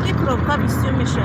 اگه کروپا بیستیو میشه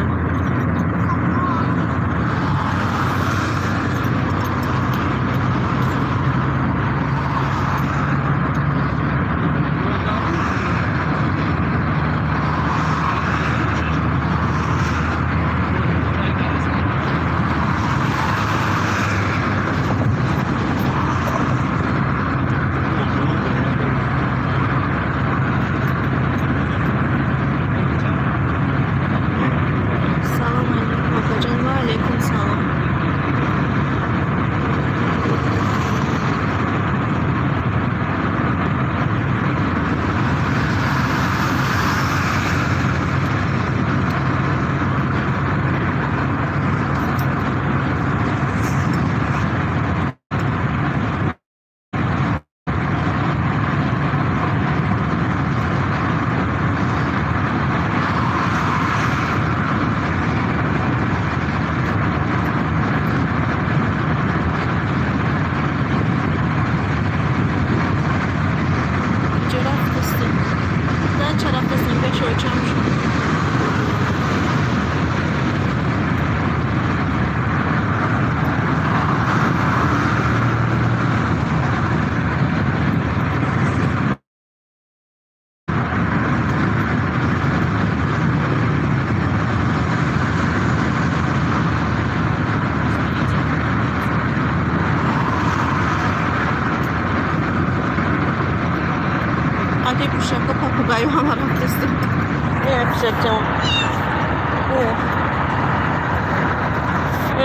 Anche pusciamo un papagaio a la testa.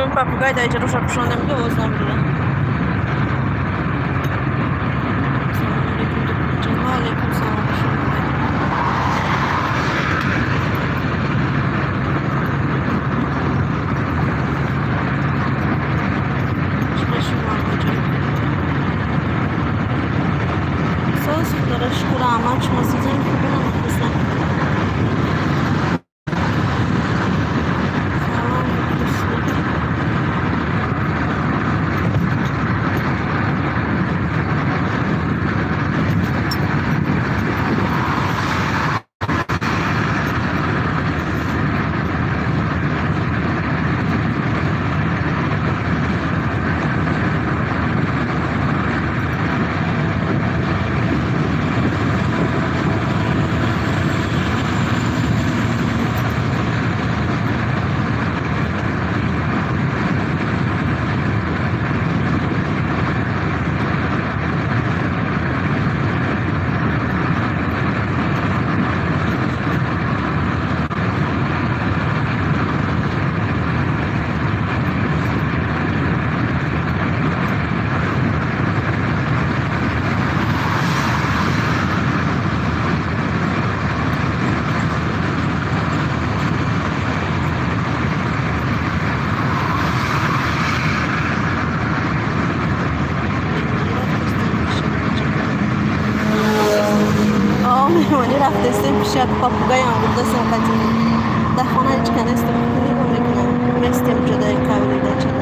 Un papagaio dai già rusza przonem go znam bile. Alaikum salam. Amaç masajın kubuna bakmışlar. مهمانی رفتستیم پیش پاپوگای هم بوده سنقاتی در خانه هیچ کنه استفاده میکنم مستیم جدای قولی در چه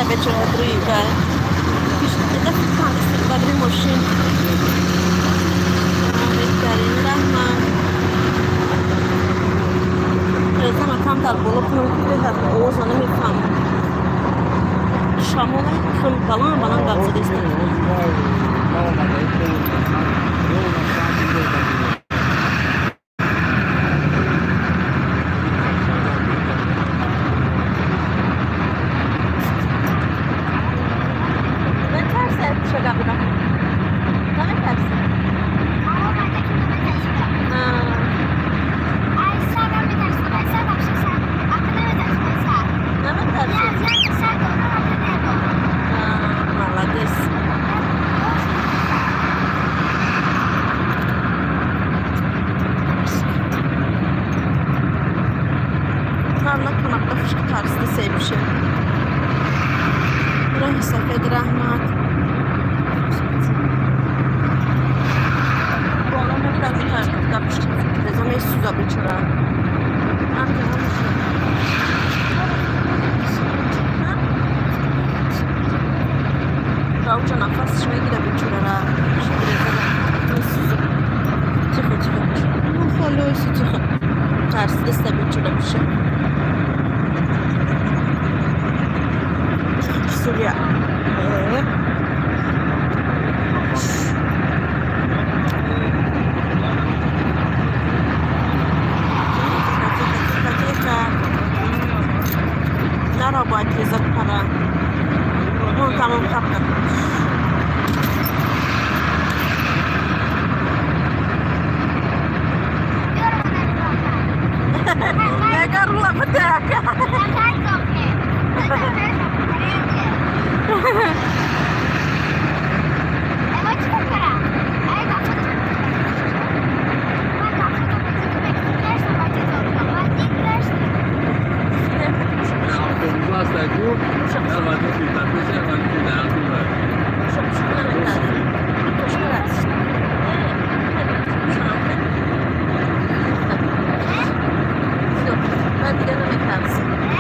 بچه بدری بله پیش دفت کنست بدری ماشین بهترین رحمت رزم کم در بالا کنم که در اوزا نمیفهم شامل خیلی بلان قبضه دیستم سفید رحمت بالا نمیدن میترد دبشت رزا میسوزا بچرا راوچا نفسش میگیره بچرا را میسوزا چخه خلویسی چخه ترس دسته بچرا بشه سوریا نرا باید لذت کنم اون تمام خبر نگر رولا بتاعك Ben de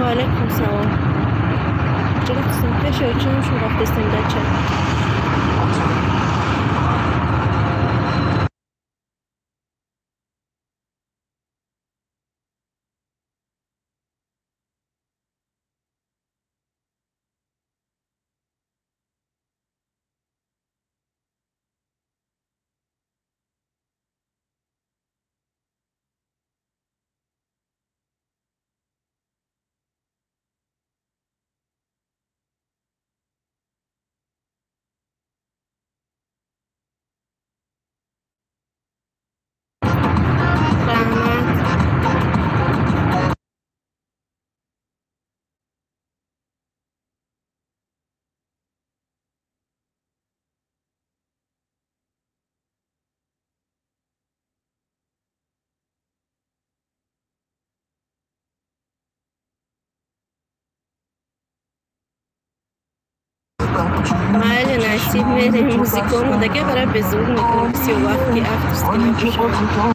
وعلیکم سلام. چرا هستم پیش چون شما رفتستیم بچه. رحمت. بله نصیب میریم موزیکامو دیگه برای بزرگ میکنم سی وقت که افترس که نباشه.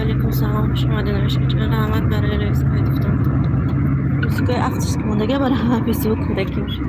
علیکم سلام، خوش اومدین. نوشته چقدر رحمت برای رئیس باید افتاد. موسیقای افترش که موندگه برای همه پیسی و کودکی میشه.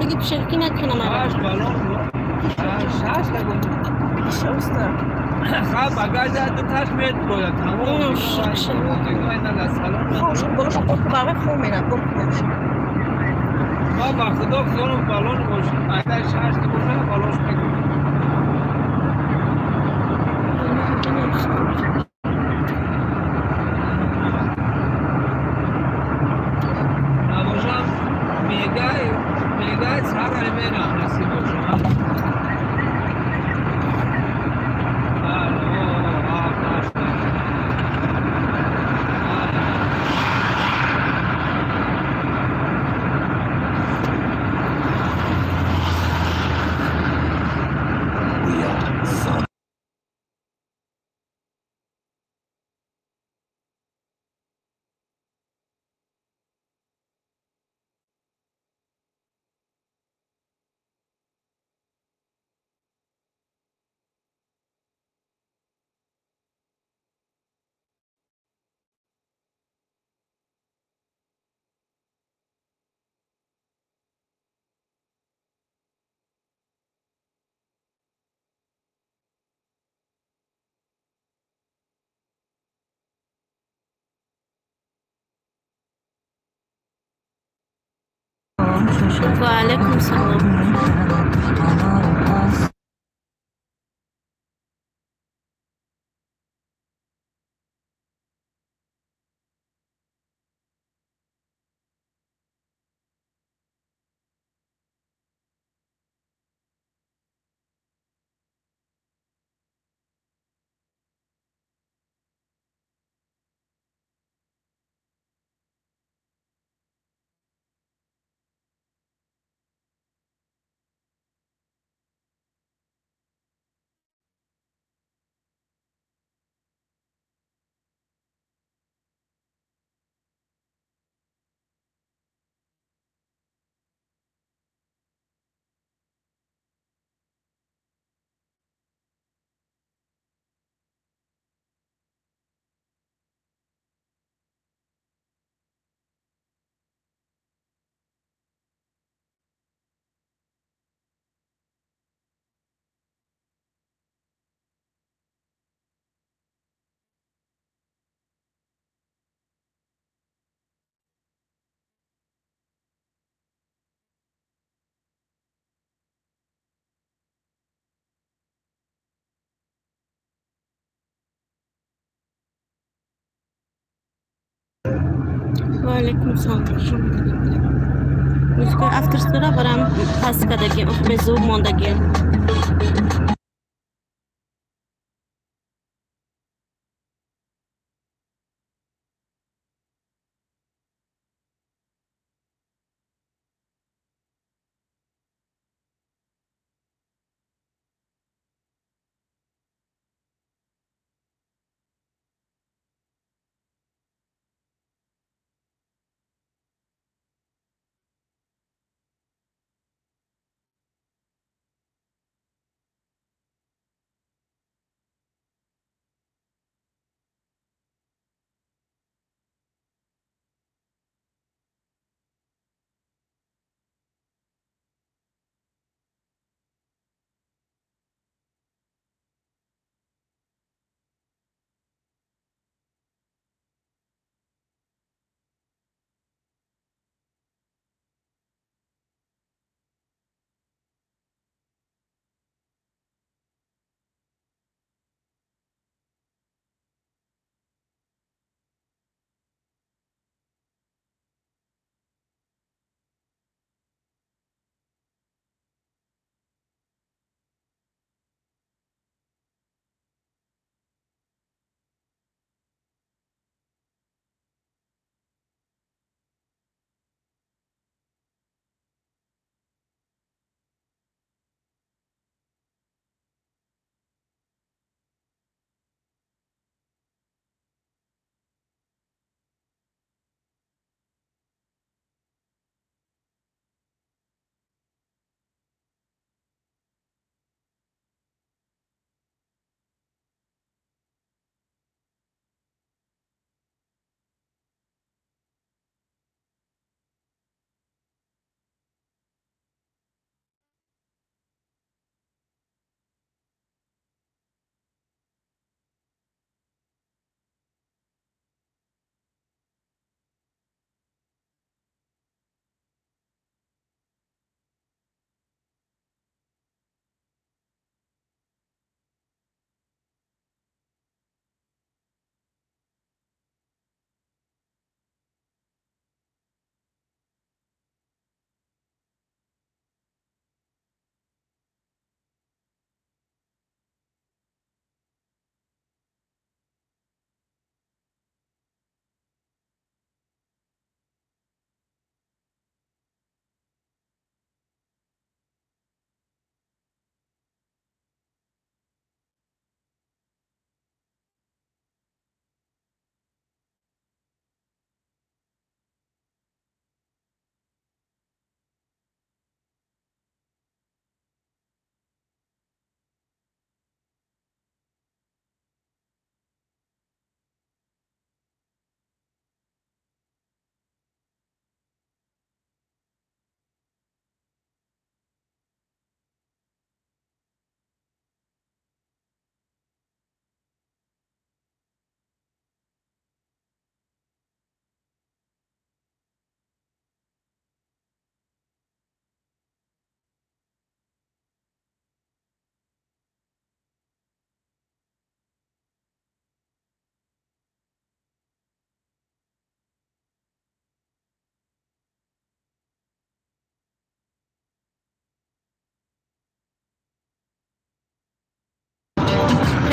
بگی شرکی نکنم شاش بالون شاش نگم شوستر خب بگاجه دو تاش میاد بالا تمام شش اینا سالن خوش باش باقی خوب میرم ما با خدا خودم بالون باشه اگه شاش نباشه بالونش میگم نباشم میگه سر میرم نصیب باشه و علیکم سلام. و علیکم سلام. موسیقای افترش را برام پس کردگیم به زود موندگیم.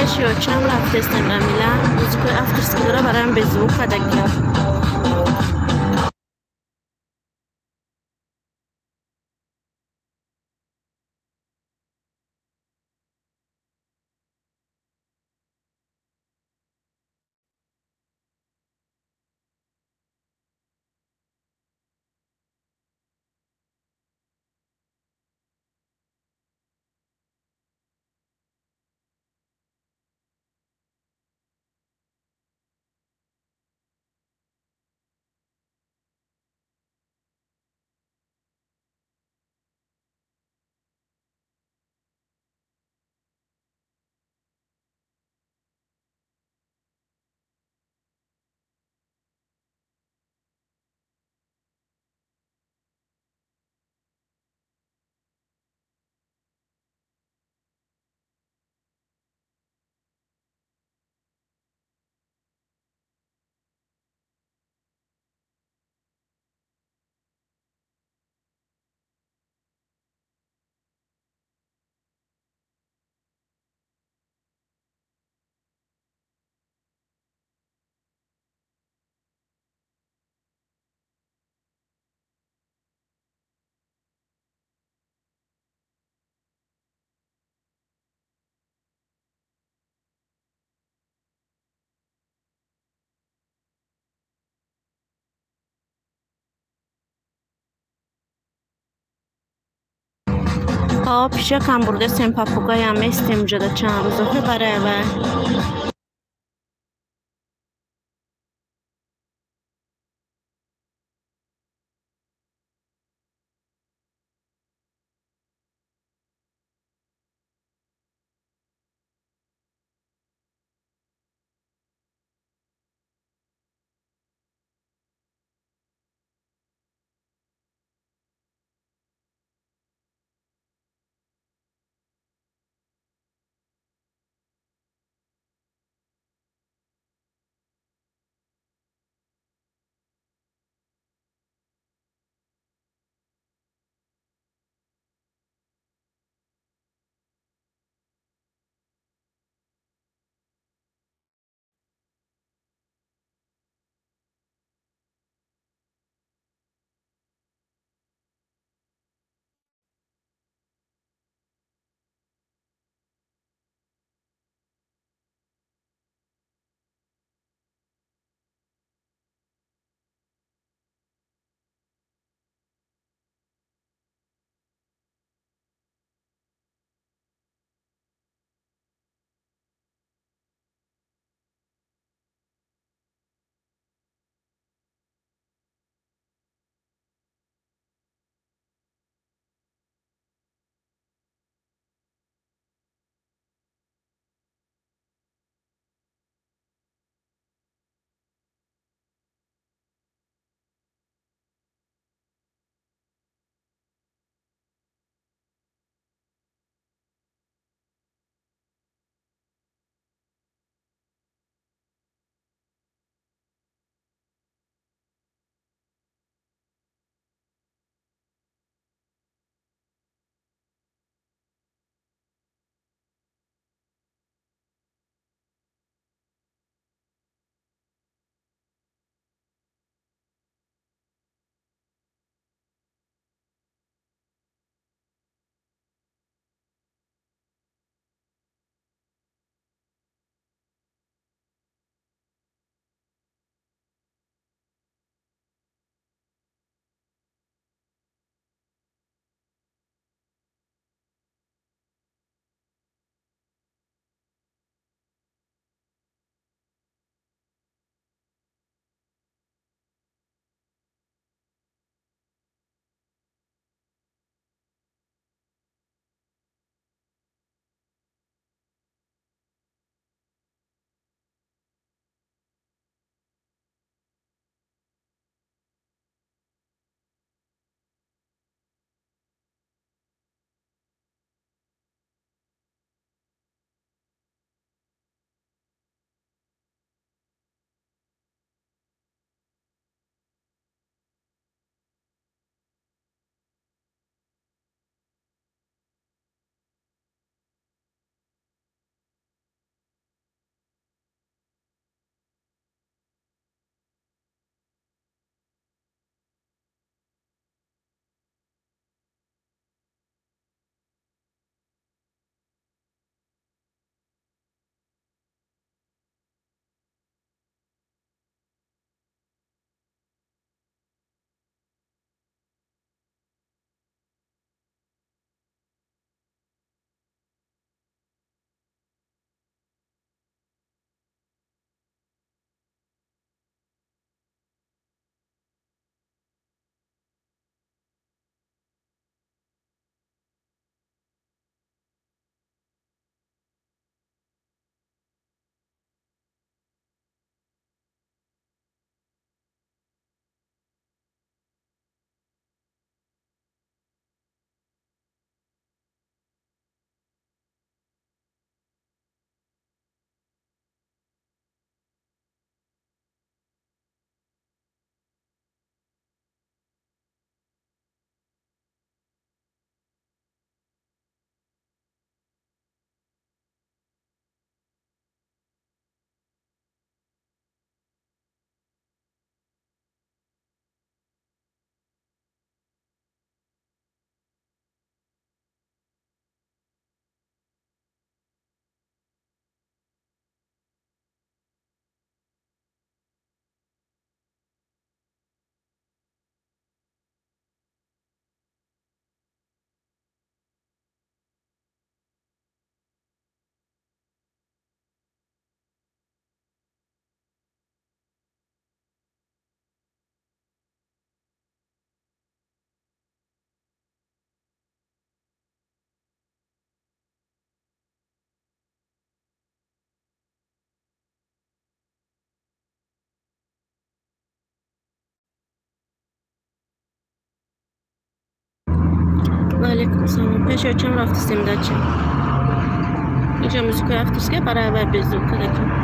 yaşayacağım raftesten amila. Müzik afterskillara baran bezu kadakya. پیش کمبورده سمپاپوگا یا مستیم جدا چند روزه بره و وعلیکم السلام. پیش چم رفتیم دچه. اینجا موزیکای افترسکه برای اول بزرگ کدکم.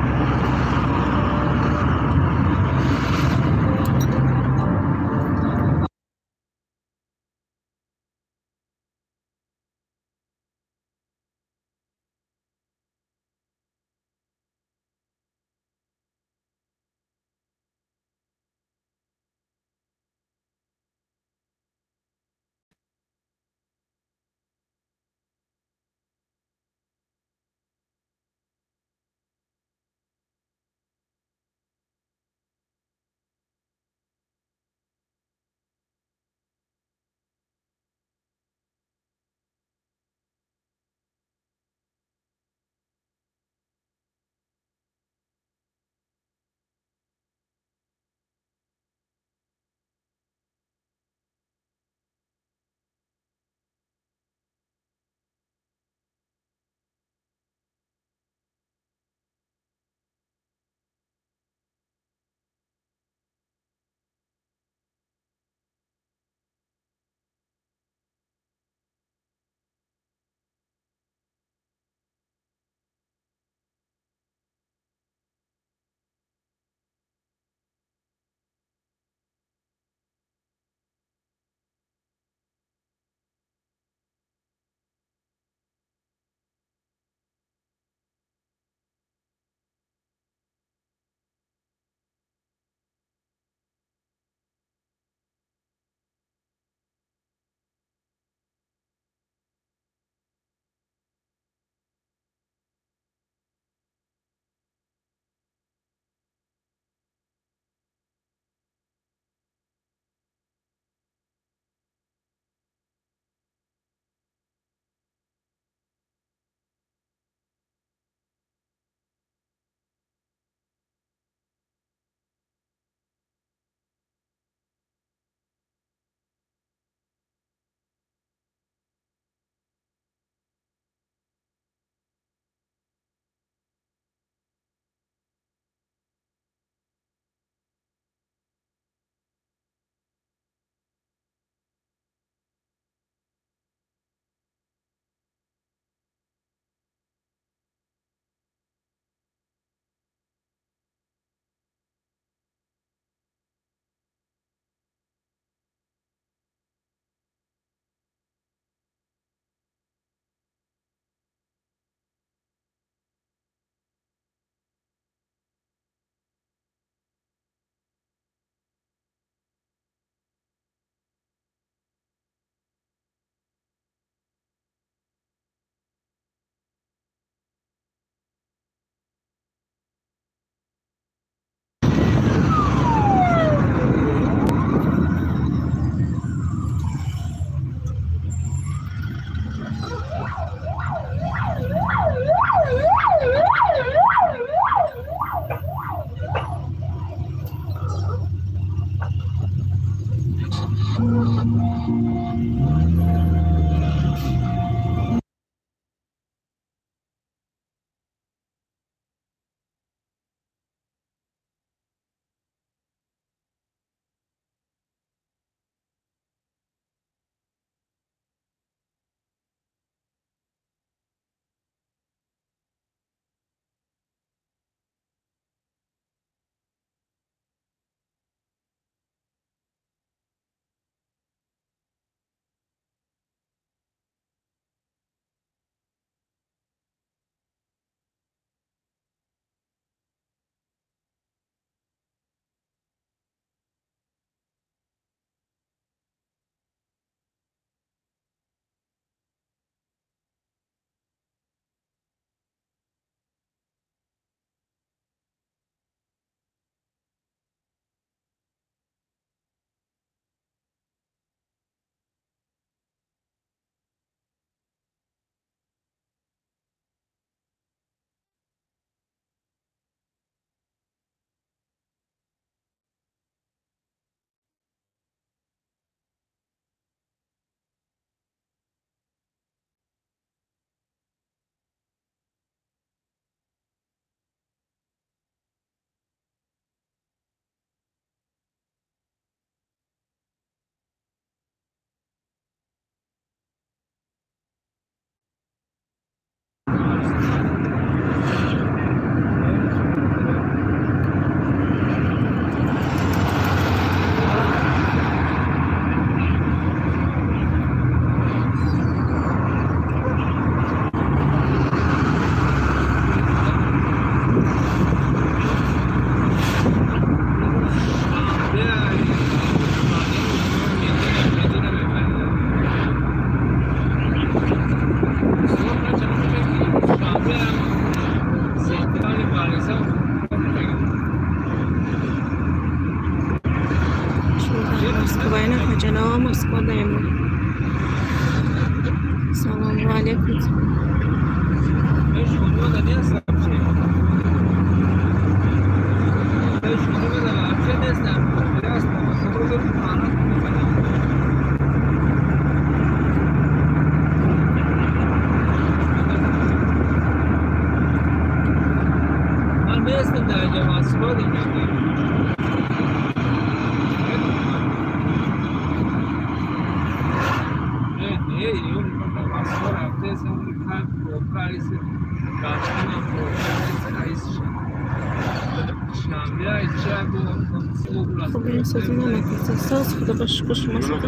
خب این سازی نمکه ساز خدا باشکر شما سازی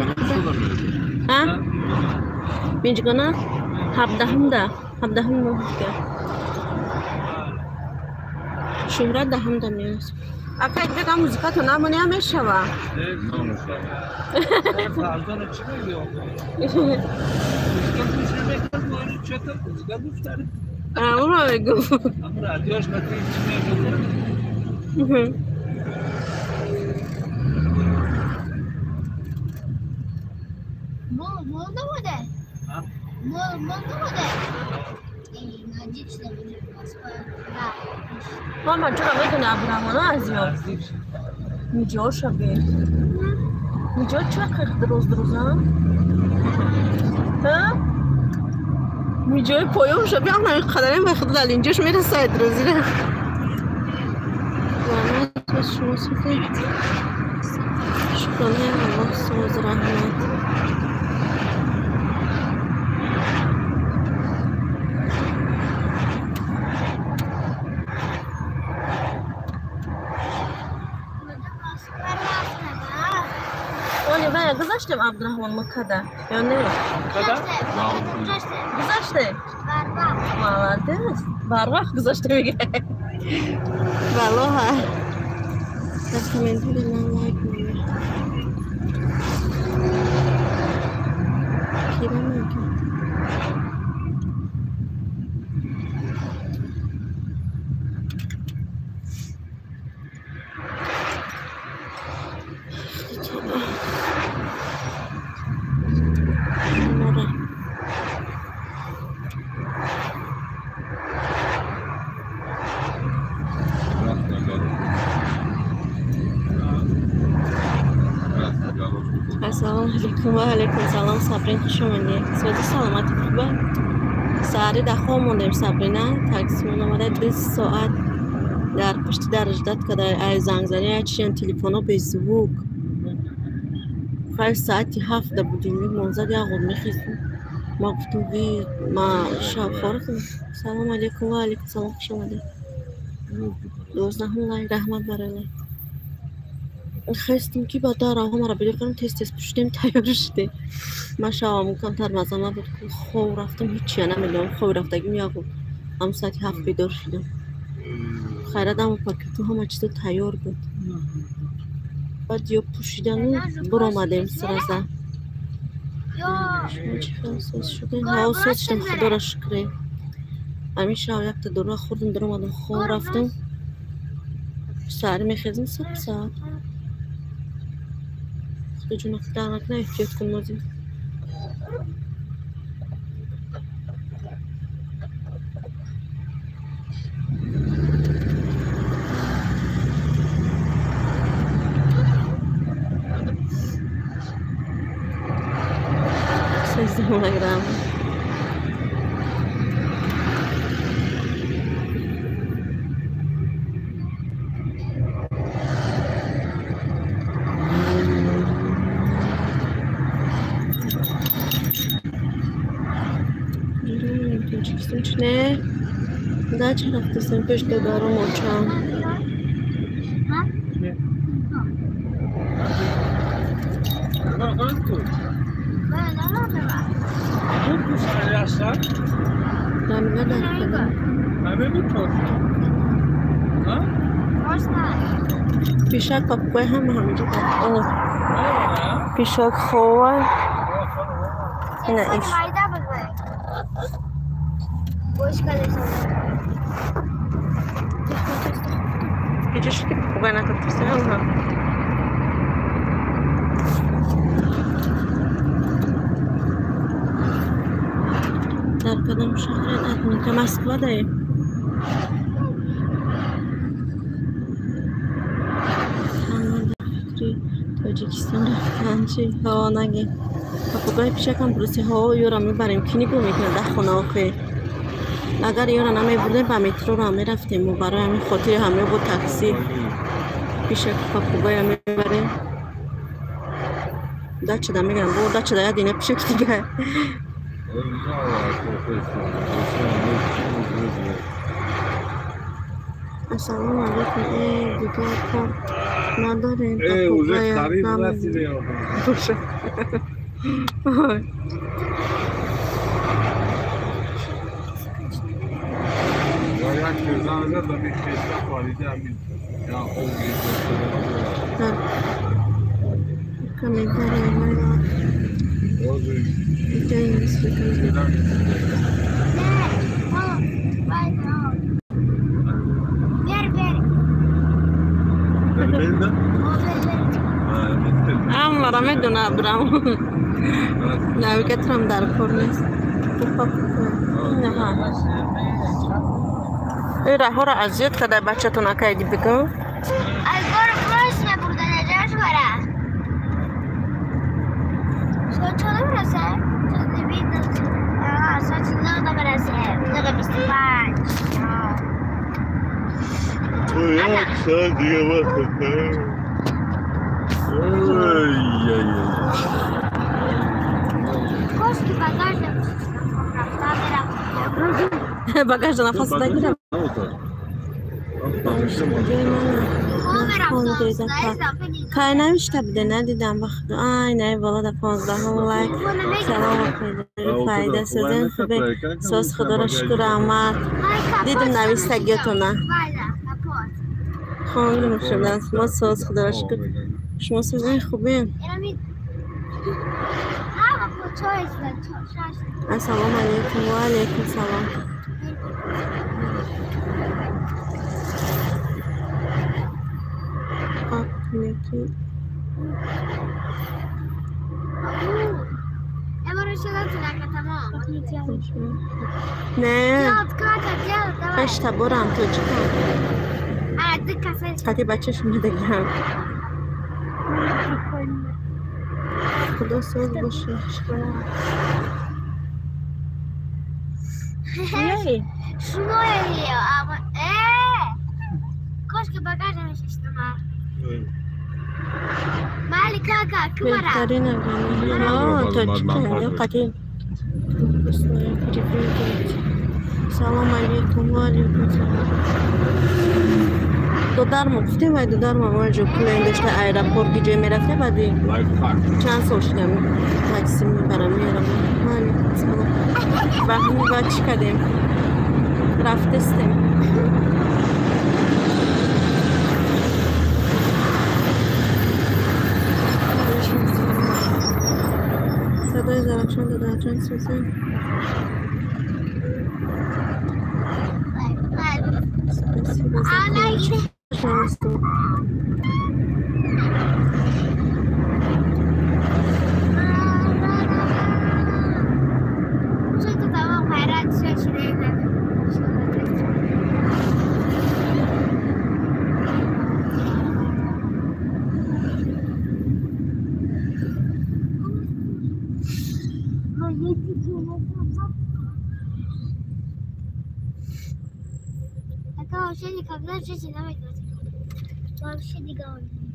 ها؟ میجگانه؟ 17 ماه شهرت دهم میاد اگه بگم موزیکاتو نمونی همه شوا اون رو بگو Molda bude. Molda bude. Nadziczne będzie ماما چرا میدونی عبدالرحمن از میجا شبیه میجا چقدر دروز هم؟ ها؟ میجای پایام شبیه هم نمی قدرم به خود دل اینجاش میرسه دروزی رو رحمت و شما سوزی شکرانه الله سوز رحمت گذاشتم عبدالرحمن مکده یا نه؟ گذاشته؟ مالدست برق گذاشته میگه بلا در کامنت بودم لایک میگه کیرم میگه السلام علیکم و علیکم سلام صبرین خوش اومدید سوزی سلامتی خوبه ساعتی دخواه موندیم صبرینه تاکسیمون آمده 20 ساعت در پشت درجدت که در ای زنگ زنی چیان تلفن به زوگ خیلی ساعتی 7 بودیم منزد یا غد میخیزیم ما گفتم وی ما شب خورد سلام علیکم و علیکم سلام خوش اومدید دوست نهم رحمت برای خواستیم که با داره همه را بلیقیم تست پشتیم تیار شده من شما میکنم تر مزانه بود که خوب رفتم هیچی نمیدونم خوب رفتگیم یا بود هم ساعتی 7 بیدار شدم خیرت هم پاکتو همه چیز تیار بود بعد یا پوشیدن برو آمدیم سرزه شما چی فرساز شده ها ساز شدم خدا را شکره همیشه ها یک تا دور خوردم در آمدم خوب رفتم ساعتی میخیزم 7 ساعت خدا جون افتار نکنه احتیاط کن مازیم Instagram. Ne? Da ce raftă se împește doar o mocea. پیشک پاپگوی همینجا پیشک خواه نه ایش Gece şu tip bu bana tatlısı ama. Dar کدام شهر ادمین که مسکو داریم تاجیکستان رفتن چی ها نگی پاپوگای پیش کم بروسی ها یورا میبریم کی نگو میکنه در خونه آخه اگر یورا نمی بردیم با مترو را می رفتیم و برای همین خاطر همه با تاکسی پیش پاپوگای هم میبریم دچه دا میگم با دچه دا یا دینه پیش که دیگه السلام علیکم دیگه کار نداریم اوزه خرید رسیده یا باشه یا یک کردن ازت و یک کشتر خالیده همین یا خوبی کمی داره اینجا این نیست را میدونه برام نویگترم در کار نیست نه ها ای راه را اذیت کرده بچه تو نکردی بگو از بار فرش نبردن اجاش برا ساعت چند برسه؟ چند بید ساعت 9 برسه 9:25 تو یک ساعت دیگه وقت کنم Koski bagaj nafas نگیرم کار نمیشته بوده ندیدم بخدا آی نه والا در 15 لایک سلام فایده سازن خوبه ساز خدا را شکر احمد دیدم نویستگیتونه خواندم شدن ما ساز خدا را شکر شما سازن خوبه السلام علیکم و علیکم سلام نه خشتا برم تو چکن خطی بچه شما دگرم خدا ساز باشه شما اما koşku bagajmış işte ama. Mali kaka kıvara. بهترین ها تو چکن یا قدی سلام علیکم و علیکم سلام دودارم گفتیم و دودارم اونجا کلین داشته ایرپورت دیگه میرفته بعدی چند سال شدم تاکسی میبرم میارم علیکم سلام بخمی بعد چی کردیم رفتستیم صدای درخشان درخشان سوزن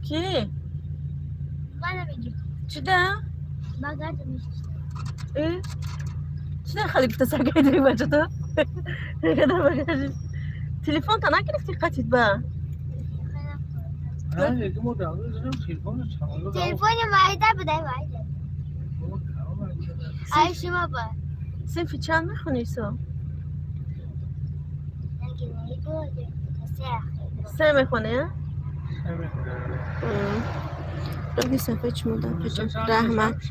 کی؟ چی ده؟ چی ده خالی کتا سرگه داری بچه تو؟ قدر بگرد تلفن تا نگرفتی قطید با؟ تلفون مایده بوده مایده ای شما با صنفی چند میخونی سو؟ سه میخونه؟ روی صفحه چی مودم پچه رحمت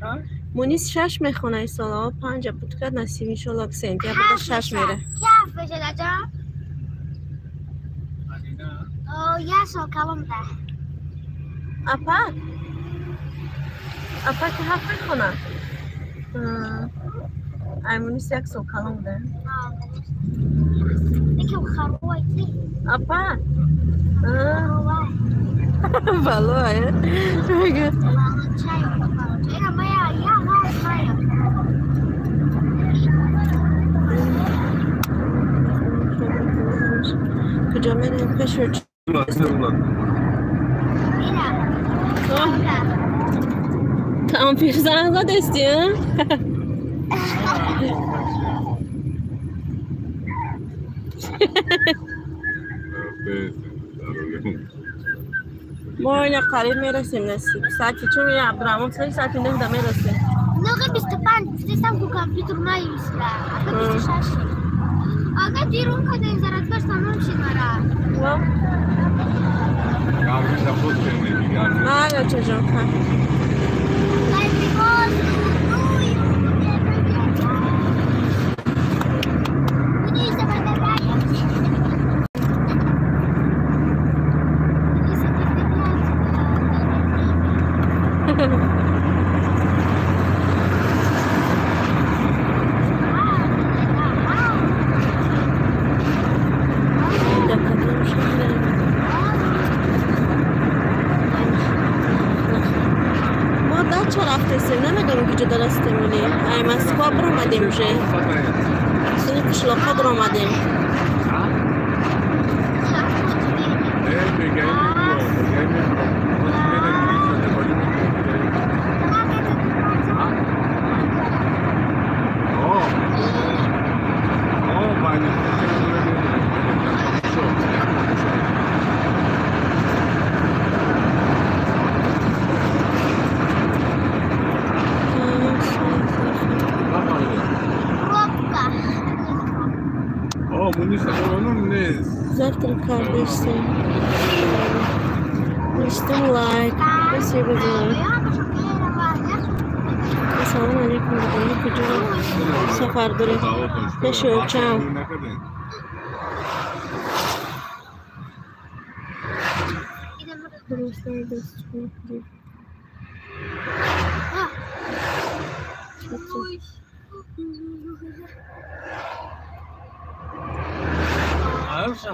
مونیس 6 میخونه ای سالا 5 بود کرد نصیب انشالله اکسنتی یا بوده 6 میره کف بشه لجا یه سال کلام ده اپا که 7 میخونه Aymunis yak sokalım da. Ini kharuai sih. Apa? Kharuai. Balu ya. Banget saya. Ini namanya ya mas saya. Kucağımda peşir. Mira. Tamam Firzan'a da istiyor. ما اینا قریب میرسیم نصیب ساعتی چون یه عبدالرحمن ساعتی نه دا میرسیم Nggak bisa pan, bisa aku komputer main istilah. Aku bisa sasi. Agak di rumah ada yang zarat pas sama sih marah. Wow. Yarın yapıp seni yarın. Hala çocuğum ha. Lain di kos, ini seperti raya. Ini seperti نمیدونم کجا درسته میلی ای مسکو بر اومدیم جه سنی قشلاقا بر اومدیم Завтра kardeşim. Düştüm like. Nasıl yapacağım? Assalamu alaikum. Bunu kucağım. Safar duru. Beş ölçem.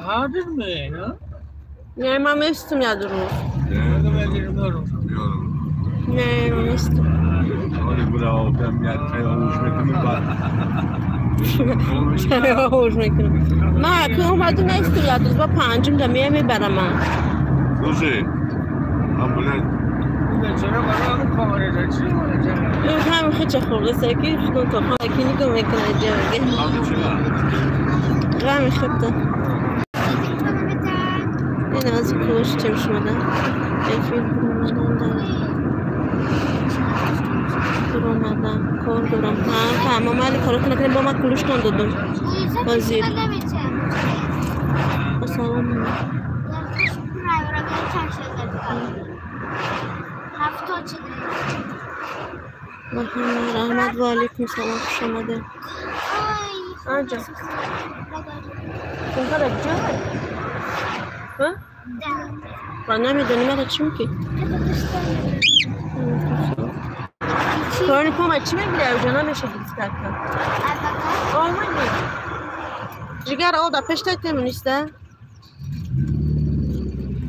Hadir mi ya? Ne mam jestem ja durmuş. Ne ben bilmiyorum. Ne mam jestem. Hadi bravo ben ya kaybolmuş metimi var. Hoş میکنم. ما که اومدیم استیلات با پنجم دمیه میبرم من. روزی. آمبولانس. Ben sana bana kamerayla çekiyorum. همین خیلی خورده سکی خودم تو خانه کی نگم میکنه جوگه. Abi çıkar. غمی خبته. این از کلوش چم شده. افیل اومدم کار دارم. تمام مالی کارو کنم با ما کلوش کن دادم. Hazır. Assalamu alaikum. Rahmet ve aleyküm selam. Hoş geldin. Anca. Sen kadar güzel. Ha? Bana mı dönüme açayım ki? Körünü kom açayım bile evcana meşe gittik. Olmadı. Cigar o da peşte temin işte.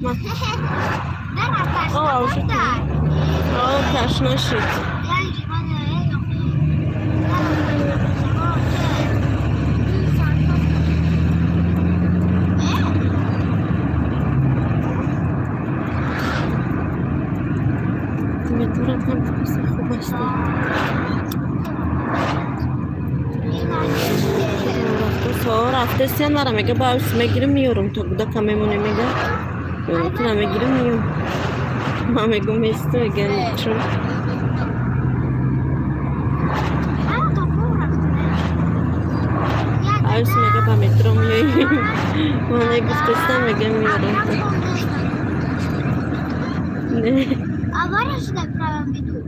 Ma. O şu. O karşına şit. Metura tam kısa başta. Rafta sen var ama galiba üstüme girmiyorum. Tokda kamemune mega. Tuna girmiyorum. Mame gumesto again. True. Üstüme galiba metro mu yiyeyim? Bana giftesten mega girmiyorum. Ne? Avara sudah pernah itu.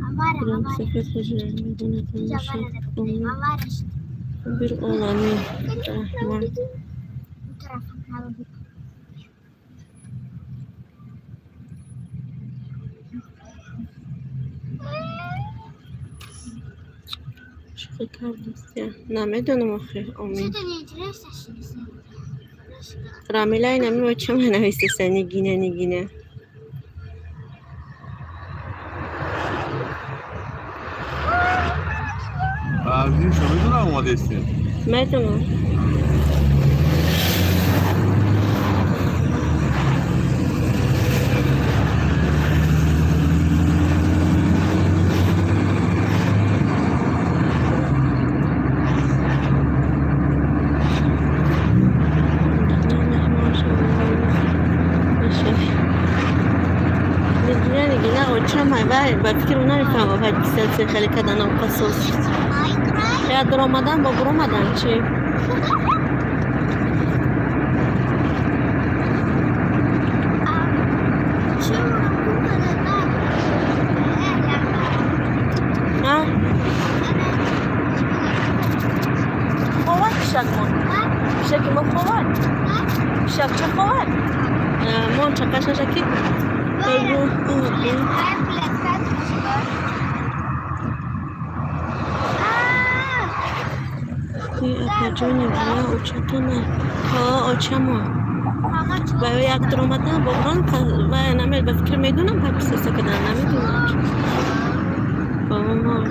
Avara. Sefer hacılarını denetilmiş. Avara. Bir olanı Rahman. فکر نیست نمیدونم آخه امید رامیلا اینمی با چه من نویسته نگینه نگینه بعضی شما میدونم آماده استیم میدونم با فکر اون نمیفهم باید بیسلسی خیلی کدن و قصص یا در آمدن با برو آمدن چی؟ خواد شکی ما خواد شک چه خواد ما چقدر شکی جونی بیا اوچتونه ها اوچما و یک در اومدن با بران و نمید به فکر میدونم پر بسیسته کدن نمیدونم بابا ما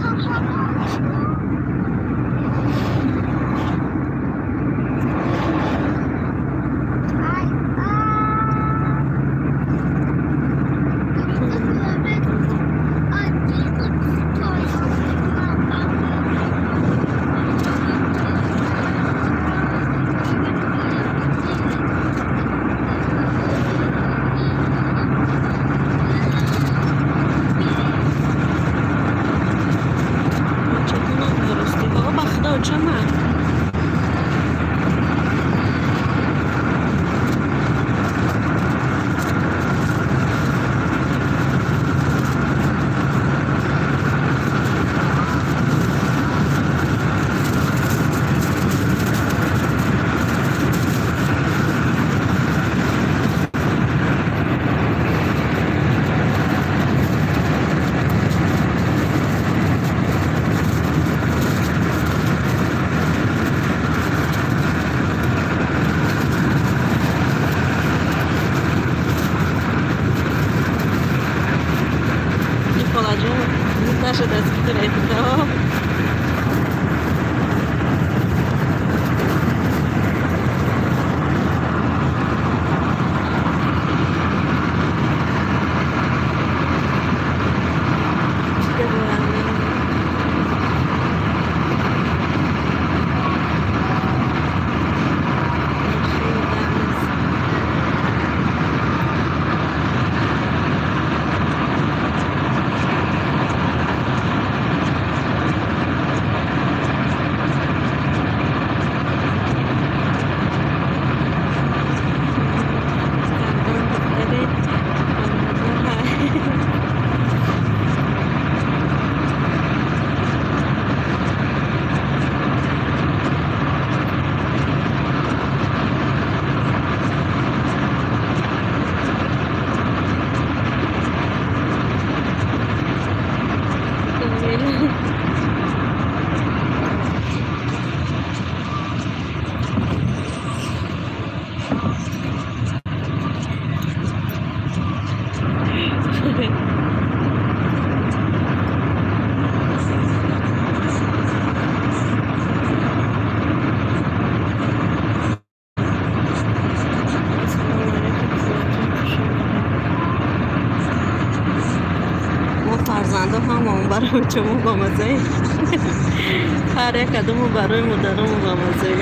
چمو با مزه هر یک کدومو برای مدرمو با مزه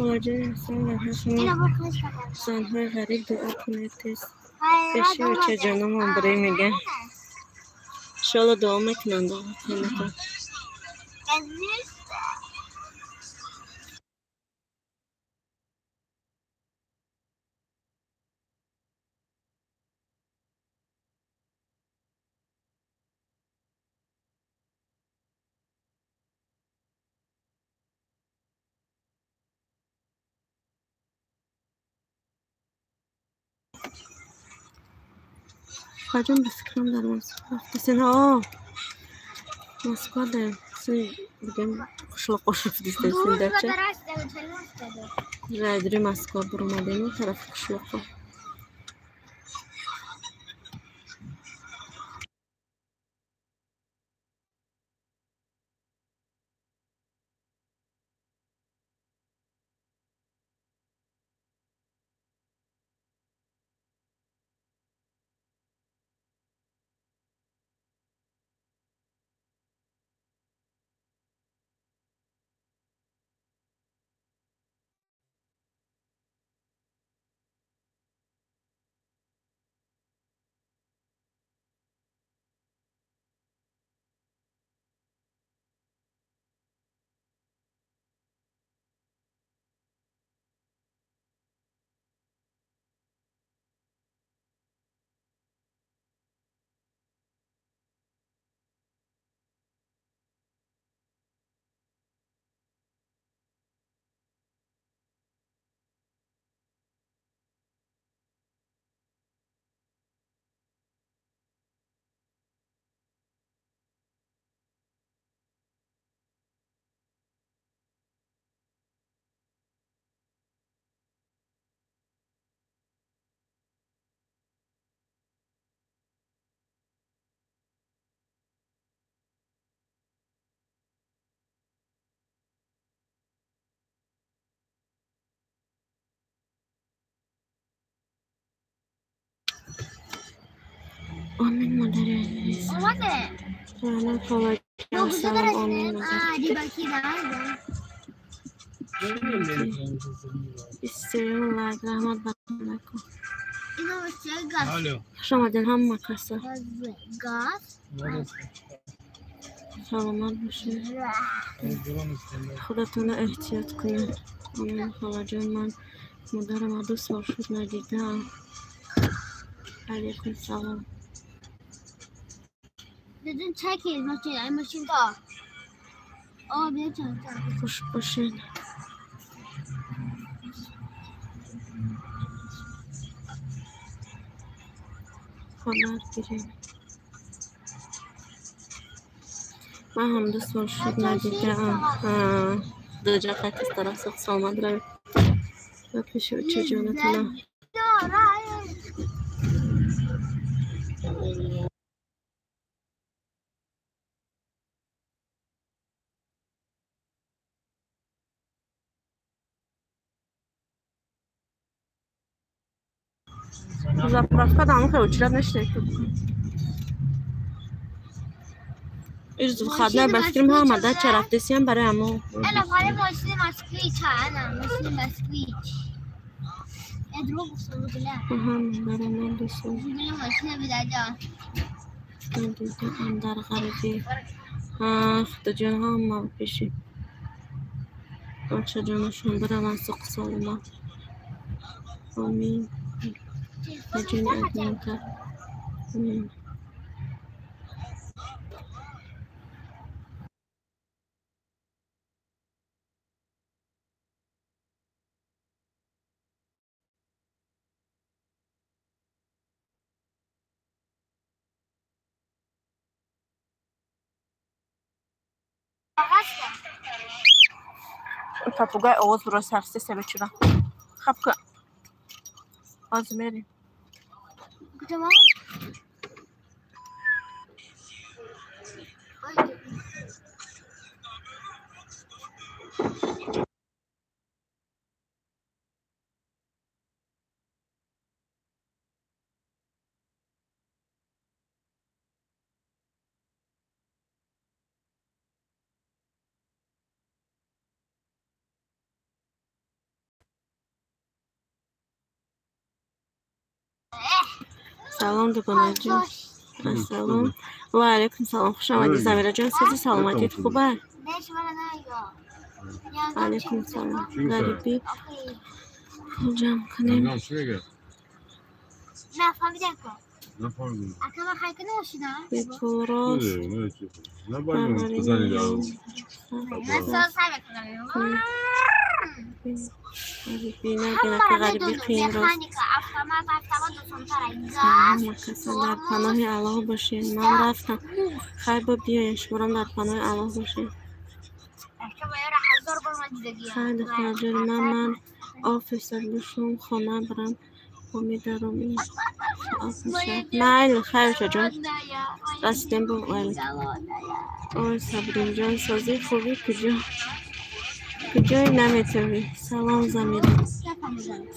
مواجه انسان در حسن اینو بکنش کنم زنهای غریب دعا کنید تست حیرت بشی و چه جانم هم برای میگن شالا دعا میکنن دعا کنید Hacım bisikletim در مسکو رفتیم مسکو داریم bugün qishloq qo'shib Doğru destesindəçə kadar açtım. Radri Moskva Burmadeni tarafı qishloqqa Amin مادر عزیز اومده رحمت خواهد سلام آمین مادر دی باکی داره استریم لایک رحمت بخون نکن اینو چه گاز الو خوش آمدین هم مکسه گاز سلامت باشین خودتون رو احتیاط کنین آمین خاله جان من مادرم 2 سال شد ندیدم علیکم سلام بدون چکی ماشین تا بیا چند تا خوش باشین خبر گیرین من هم 2 سال شد ندیدم دو جفت از طرف سلامت رو و پیش و چه جانتونم Zapravka da muszę uczyć tylko. Już wychodne bez krem ha mada czerafty się baramo. انا فعلا ماشین مسکویچ انا ماشین مسکویچ ادرو بسرود لا Aha baramo dosu. بسرود ماشین بداجا Andar غریبی. خدا جان ها ما پیشی. بچه جانشون برم از سوق سالما. آمین. نجونی ادمین کرد. آمین. Papugay Oğuz burası hafiste sebeçira. Kapka. Az meri. تمام سلام دوگانه جان. سلام و علیکم سلام، خوش آمدید زمیرا جان. سازی سلامتیت خوبه؟ نه شما نه علیکم سلام. غریبی جمع کنیم. نه چی میگه؟ نه فهمیدم که نفهمیدم. اصلا خیلی کنه نشیدم بپوراس نه باید بزنی دارم. من ساز همه غریبی نگه که غریبی قیم راست. مکسل در پناه الله باشین. من رفتم خیلی با بیاین شمارم در پناه الله باشین. خیلی خجل من آفیسر بشم خانه برم امیدوارم این آفیسر مایل خیر شجون رسیدیم با ویل. آی صبرین جان سازی خوبی کجایی نمیتونی. سلام زمیرم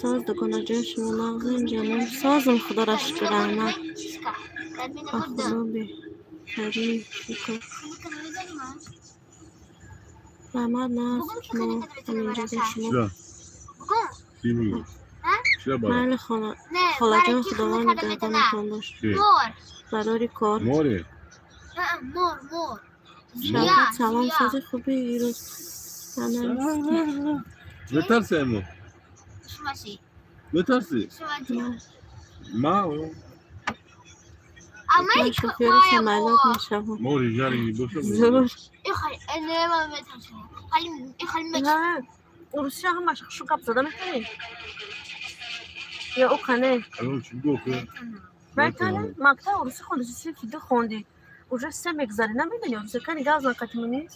ساز دکنه جای شما نغزین جانم سازم خدا را شکر احمد خدا بهترین شکر احمد نه شما همینجا به شما چی میگه؟ محل خاله جان خداوند نگهدارتان باشه برای کار موری مور شبت سلام سازی خوبی ایروز بترسی امو بترسی ما من شوفیر سمالات میشم موری جاری باشه زور نه اروسی هم مشق شو کپ زده میکنی یا او خانه الان چی گفته؟ میتونه مقطع اروسی خوندی سی فیدو خوندی اونجا سه مگذاری نمیدونی اروسی کنی گاز نقطه منی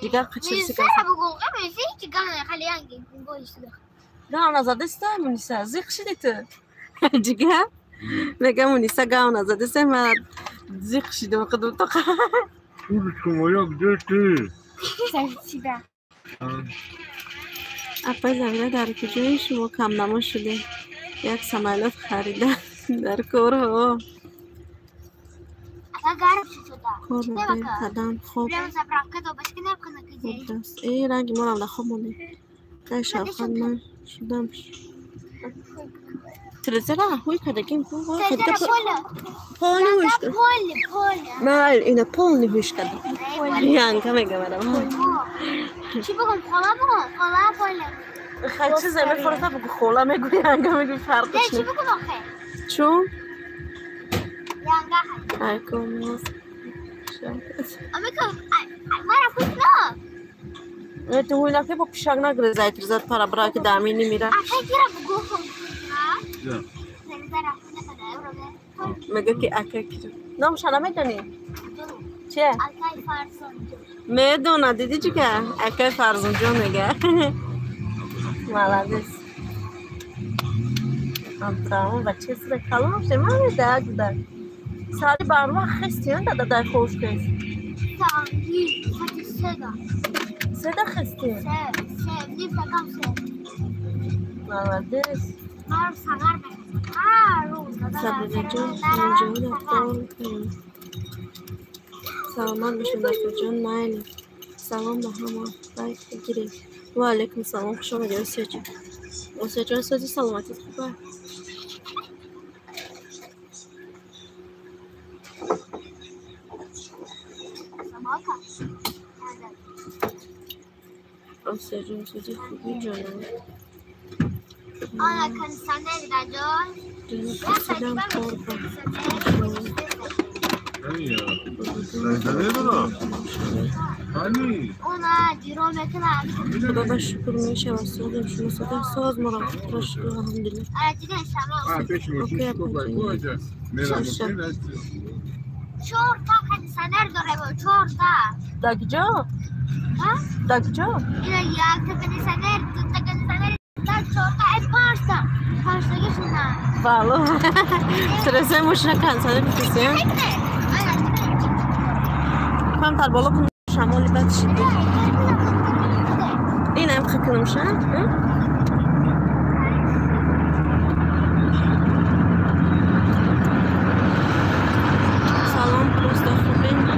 دیگر قچه سی میشه بگو میشه که گانه خیلی انگی گویش دخ گاون زده است منیسا زیق شدی تو دیگر میگم منیسا گاون زده است من زیق شدم خودم تو اون شما یک دیتی سیده اپا زمینه در کجای شما کم نما شده یک سمالات خریده در کار ها اصلا گرم شده کار بوده قدم خوب بریم زبرقه دو بشکی نکنه که خوب دست ای رنگی ما رو خواب مونده در شبخان من شدم ترزره هوی کدگیم خوب ترزره پول نوش کد پول مال اینو پول نوش کد یانکا میگه مرم چی بگم خالا پول خیلی چیز زمین فرصت بگو خولا میگو یانکا میگو فرقش چی نیم بگم آخه چون؟ یانکا ایکو موز امیکو مارا پوش نه تو هوی نکنی با پیشک نگره زیتر زد پرا برای که دامینی میره اصلا گیره بگو یا میگه که اکه کجا نامشانه میدونی؟ چیه؟ اکای فارسون میدونه دیدی چی که اکه فرزون جون میگه مالادیس انترامون بچه سر کلام شده من میده سالی برنامه خستیون داده در خوش کس سانگی خاطی سه خستیون سه نیفت کم سه مالادیس مارم سنگر بکنم سبیل جان اینجایی رفتار کنیم سلامت بشون دکتر جان مایلی سلام به همه باید بگیریم و علیکم سلام خوش آمدی آسیا جان آسیا جان سازی سلامتیت خوبه آسیا جان سازی خوبی جانم آنا کنسانه جانم خسیدم کار کنم زنده دونا هانی اونا جیرو میکنه خدا با شکر میشه و سازم شما سازم ساز مرا خدا شکر الحمدلله دیگه شما پیش موشی شکر باید باید میرم مطمئن هستی چهار تا کنسانر داره با چهار تا داگجا داگجا اینا یک تا کنسانر دو تا کنسانر چهار تا ای پانچ تا گشنه والا ترسه موشنا کنسانر بکسیم کنم تر بالا کنم شمالی بد شدی این هم خکنم شد سلام پروست خوبین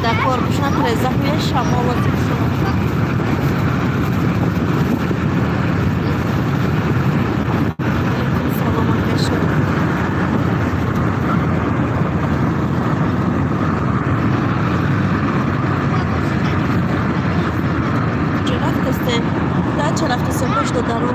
در کار بشن پرزه میشه مالا چه رفته سه پشت درون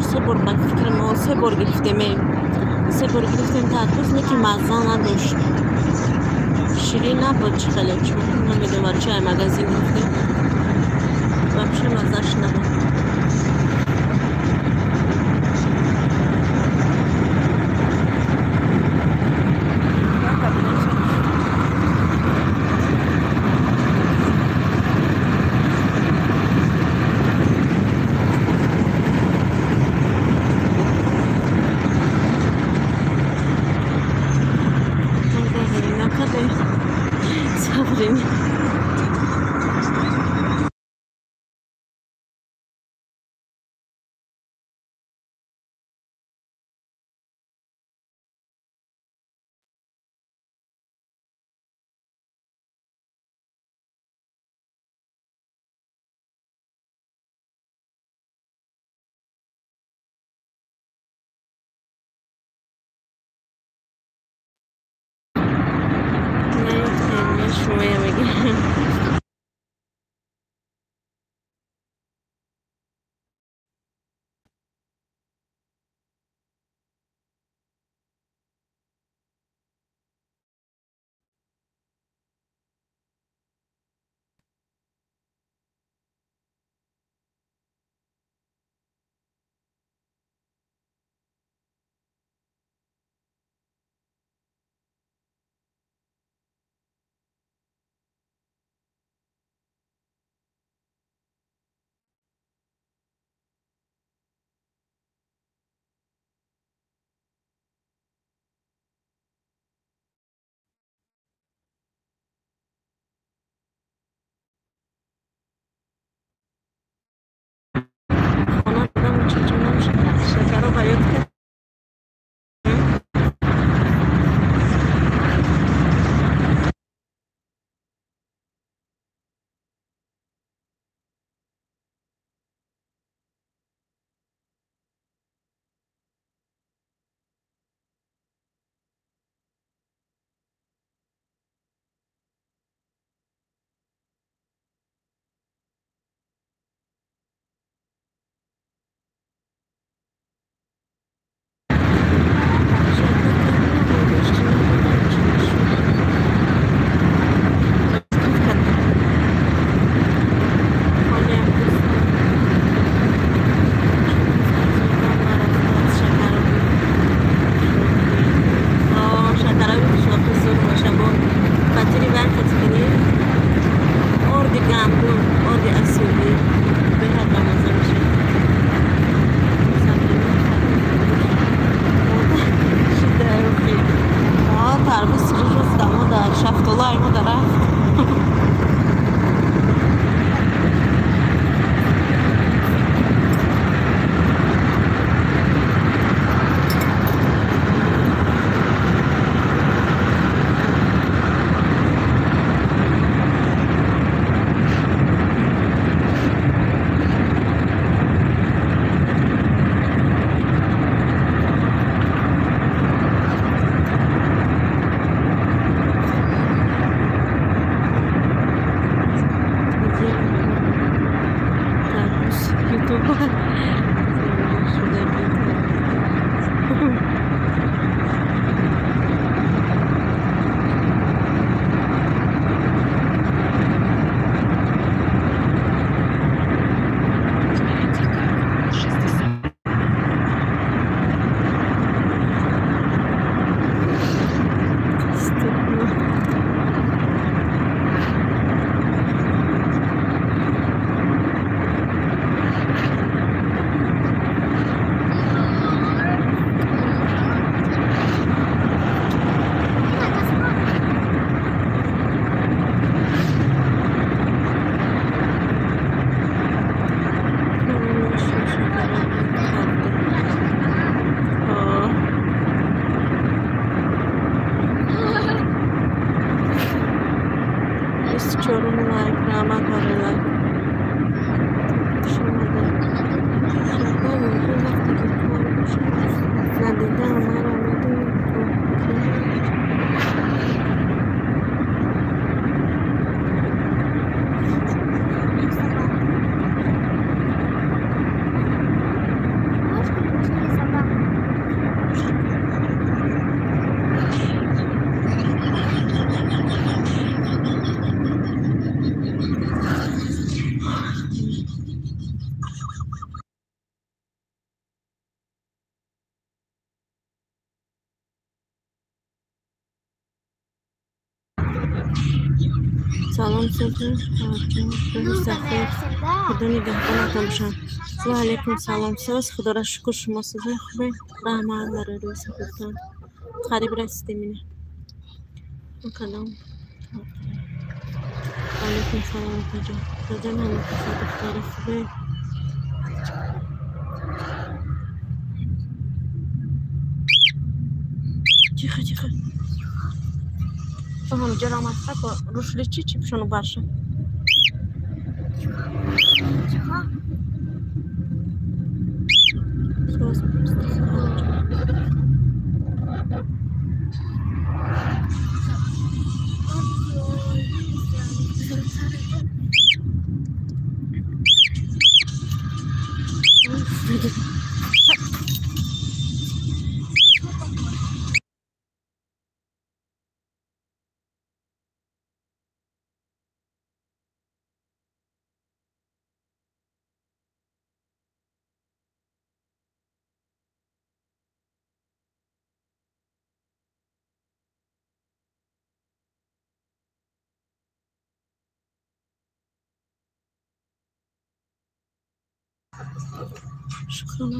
سه بار من فکر ما سه بار گرفتیم تدبیس که مزه نداشت شیرین نبود چه خیلی چون نمیدونم چه مگزین گرفتیم و بشه مزهش نبود Sabrina. وای مادر Istiyorum like ama para like. سلام سلطان خدا نگهدارتان باشم. و علیکم سلام ساز خدا را شکر شما سازای خوبه رحمت داره روی سفرتان قریب رسیدیم اینه کلام علیکم سلام تاجا تاجا من دختر خوبه چیخه چیخه تو هم جرامت فکر روش لیچی چی بشونو برشه ساز شكرا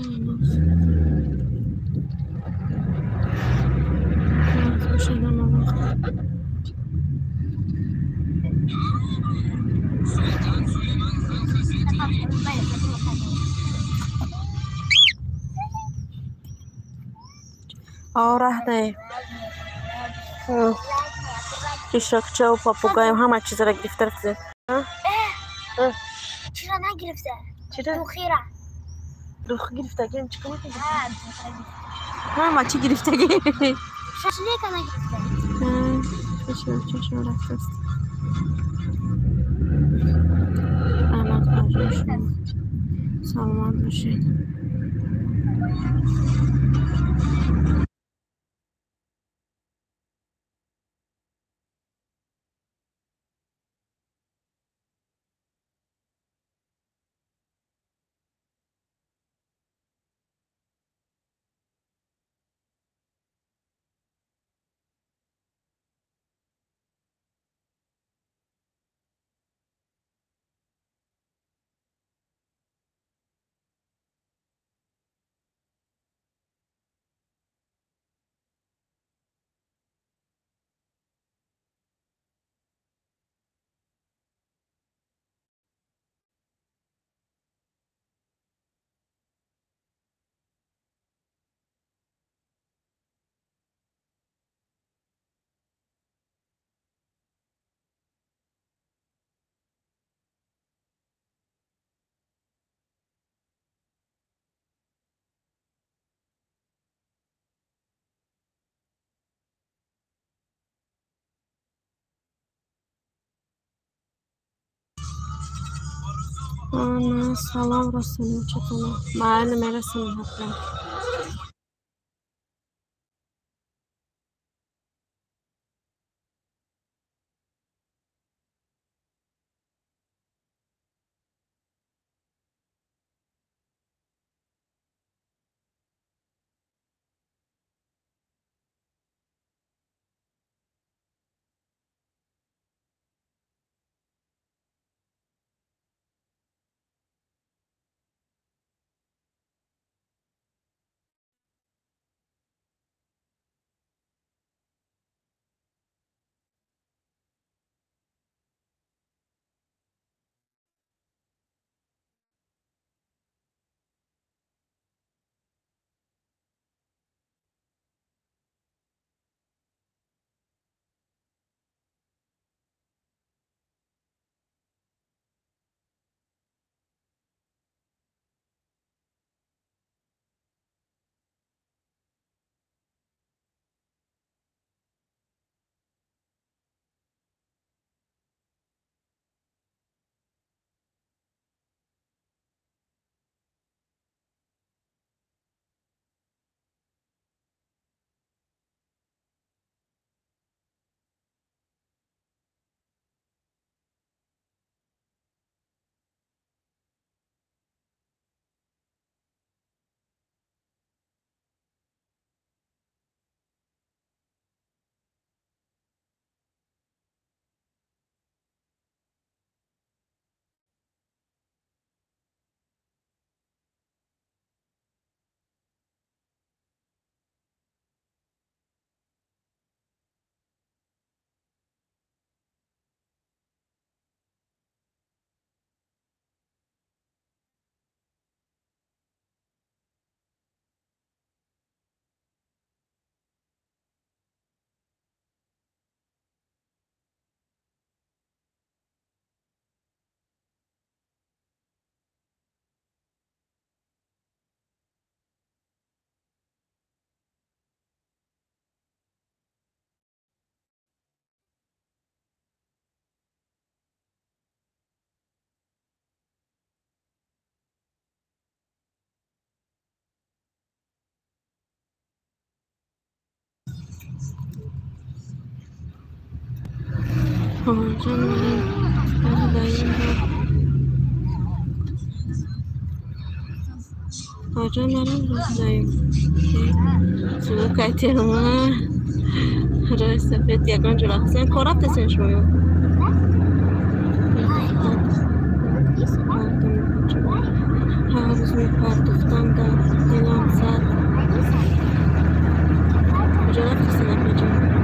آره ده پیشکچه و پاپوگای همه چیز را گرفته رفته چرا نگرفته؟ چرا؟ دوخیره دوخ گرفته گیم چی کنه؟ همه چی گرفته گیم ششلی که نگرفته چشم رفته است احمد فرجا شما سلامت باشید نه سلام رسونیم چطوره؟ بله میرسیم حتما. آنجا میریم داییم آنجا میریم داییم سوگو کتی ما رای سفید یکان جلو حسین کاراب تسین شویو هر روز میپردفتم در دلم زد کجا رفتی سنفه جان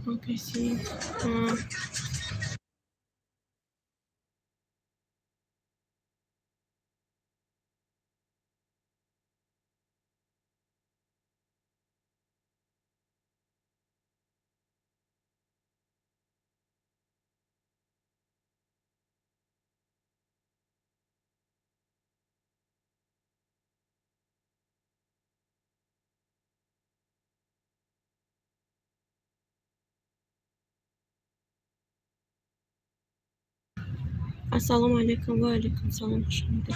اوکی سی السلام علیکم و علیکم سلام خوش آمدید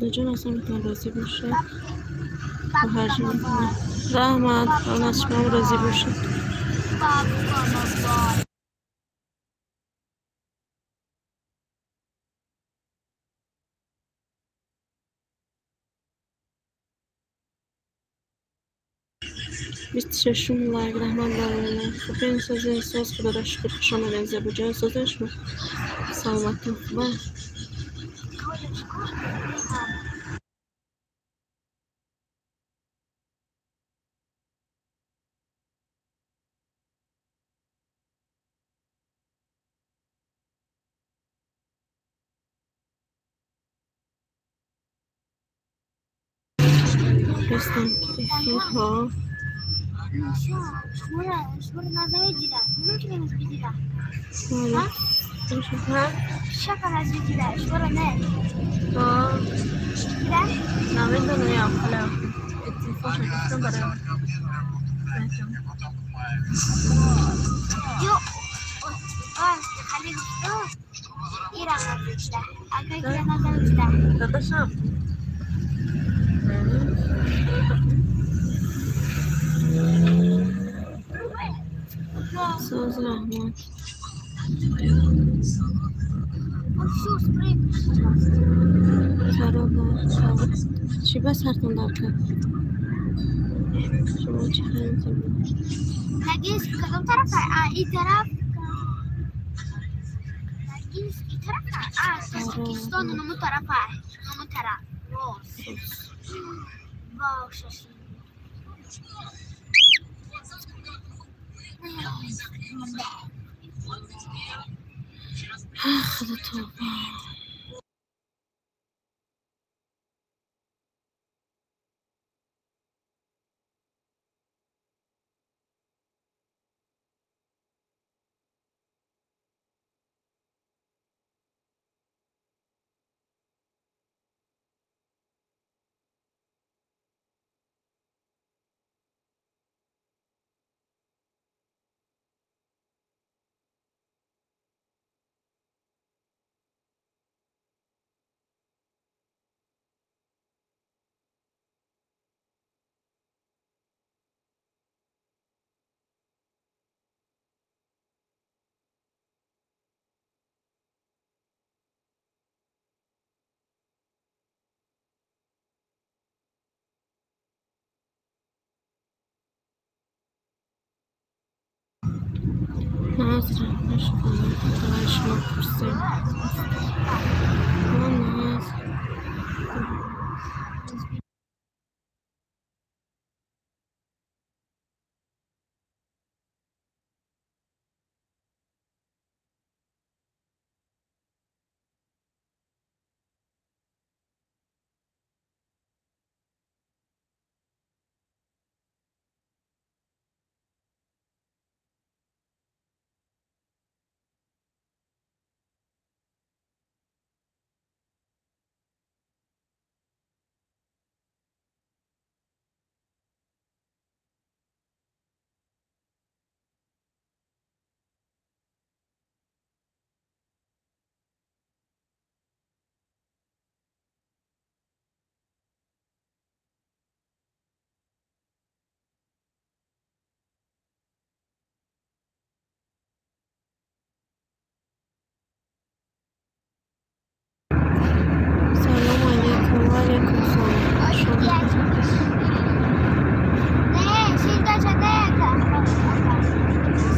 خدا جان اصلا میتونم راضی باشه با هر چی میکنم. رحمت اون از شما راضی باشه. بابا 26 لایک رحمان دارم. خب این ساز خدا را شکر خوش آمدین زبو جای سازش رو سلامتون خوبه. بستم کیفی ها شماره نظری دیدم نمیتونیم از بیدیدم ها شکل از بیدیدم شماره نه دیدم نمیدونم نیم حالا اتفاق شکستم برای یو خالی گفتو ایران از بیدیدم اگه ایران از بیدیدم داداشم ساز رحمان شو سپری خرابه چی بس هرتون در کرد شما چی خیلی نگیس کدوم طرف این طرف نگیس این طرف تاجیکستان اونمو طرف راست باشه خدا توبه ناز رحمش کنم خدا شما پرسیم ناز سلام علیکم و علیکم سلام شما نه سیدا چنده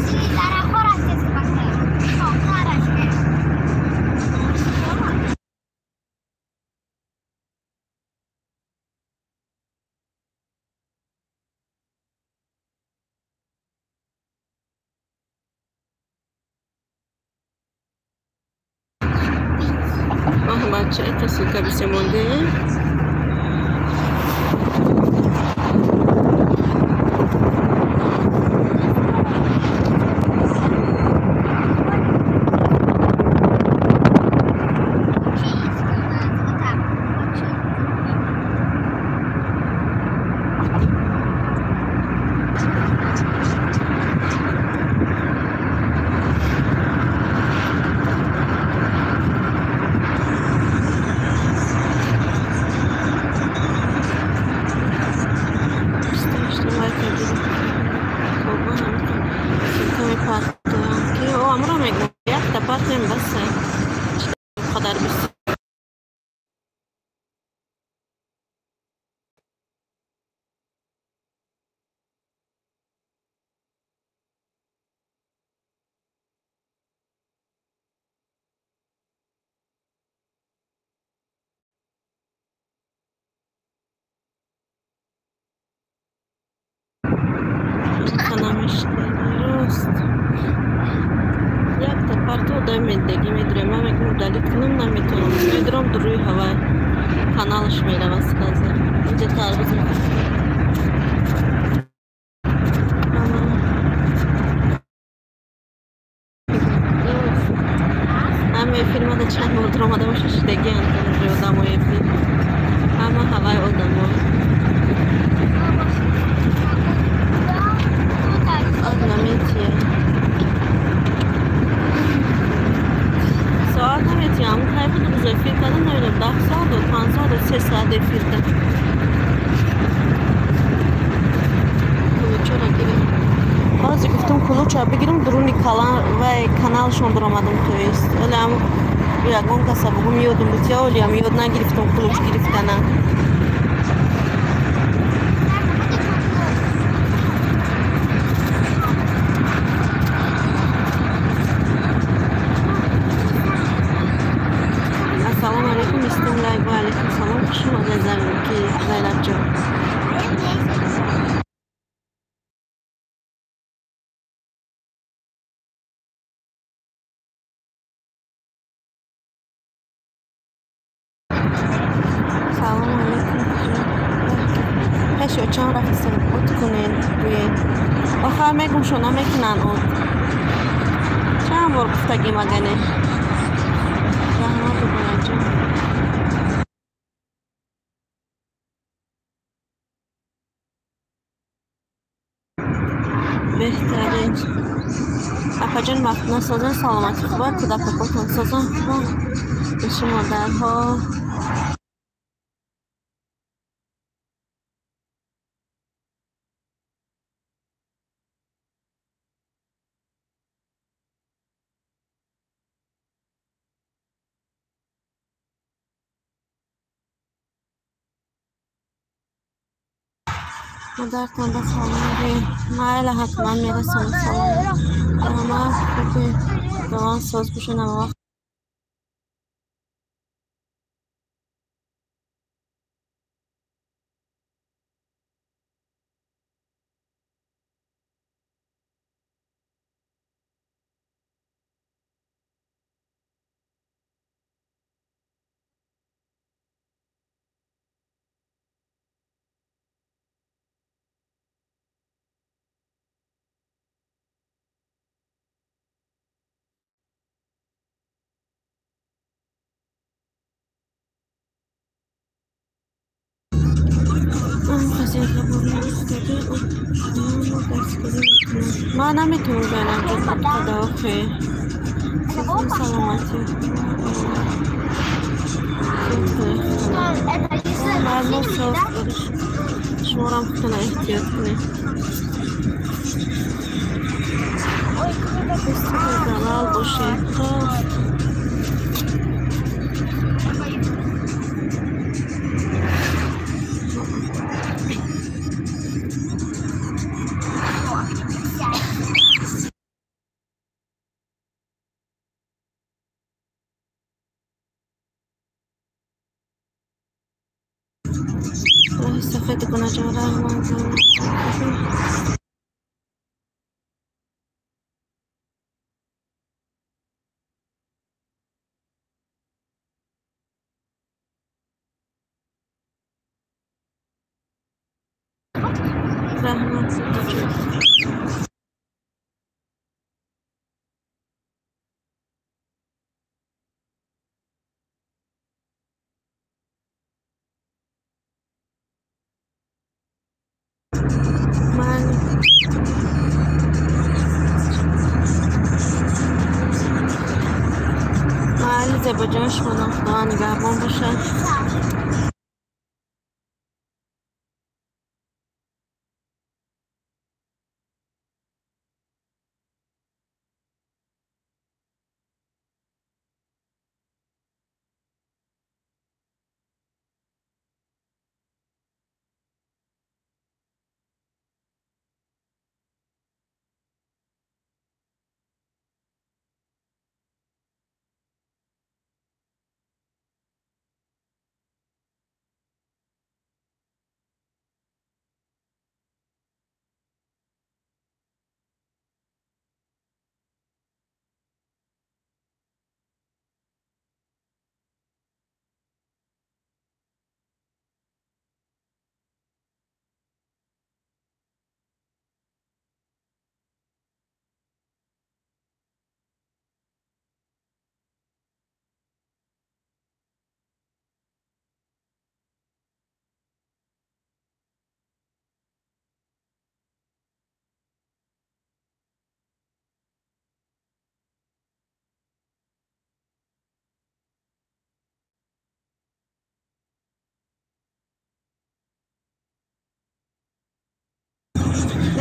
سیدا را خورد کسی بسته خورد Ahmad Çay tasıl kabise monde. روی هوای کانالش میره واسه اینجا تربیت همه فیلم ها چند بار در آمده باشه شدگی هم روی آدم های فیلم همه هوای آدم ها نمیتیه ساعت نمیتیه همون خیلی بود روزه فیلم کردن نمیدونم 10 ساعت و 5 ساعت و 3 ساعت فیلم کردن کلوچه را گیریم بازی گفتم کلوچه بگیرم درونی کانالشون در آمدم تویست ولی هم یکون کسا بگم یادم بودیا ولی هم یاد نگرفتم کلوچ گرفتنم السلام علیکم استم لایک و علیکم سلام خوش اومدید زینب جان سلام علیکم هشو چند رفتیم اوت کنین روی آخر میگم شما میکنن اوت چند بار گفتگی مگنه زحمت بکنن جان بهترین اپا جان وقت نسازن سلامتی خوبه کدک کتن سازن خوبه به شما درها مادرتان به سلام بگیم مایل حتما میرسم سلام همه خوبی دوان ساز بشن همه وقت ما نمیتونم بینم جو خدا خیر سلامتی معلوم ساز برش شمارم خونه احتیاط کنید بسته زلال باشه سفید کنه جمعه رحمان رحمان سفید محل زیبا جانش کنم خدا نگهبان باشه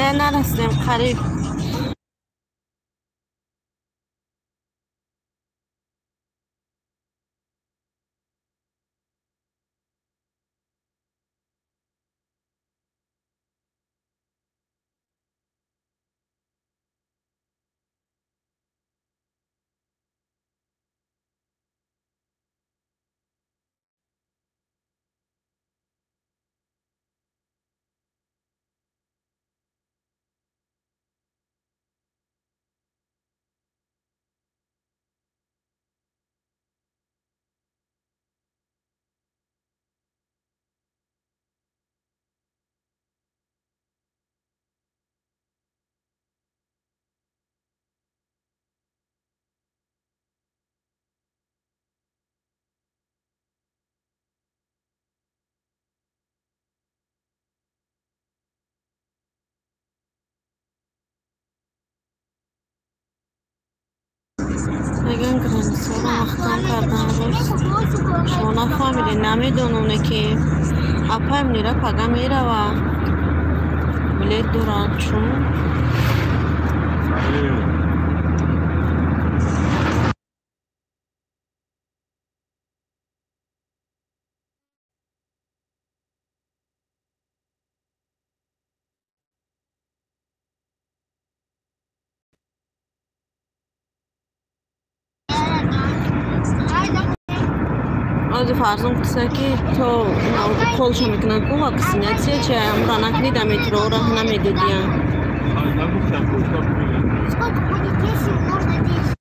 نه نرسیم قریب. بگم گرانسال وقتم کردن روز شما نفهمیدی نمیدونونه که اپایم نیره پگه میره و بلید دوران چون آدی فرزون کسا که تو کلشو میکنن کو واکسیناسیه چه امرا نکنیده میترو راه نمیدیدیم Сколько будет, если можно 10?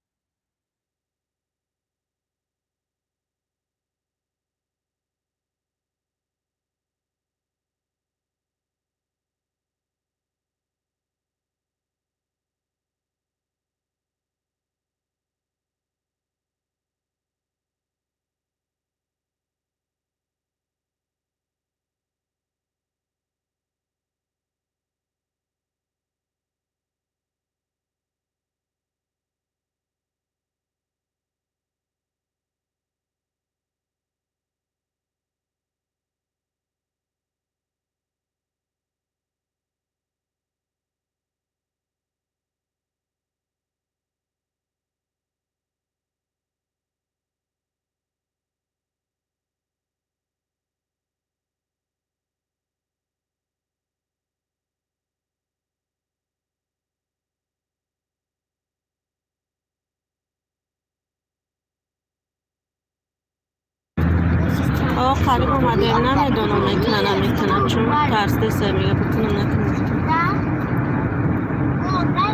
قریب اومده نمیدونم میتونه نمیتونه چون ترسته سه میگه بتونه نکنه Да. Ну, дай.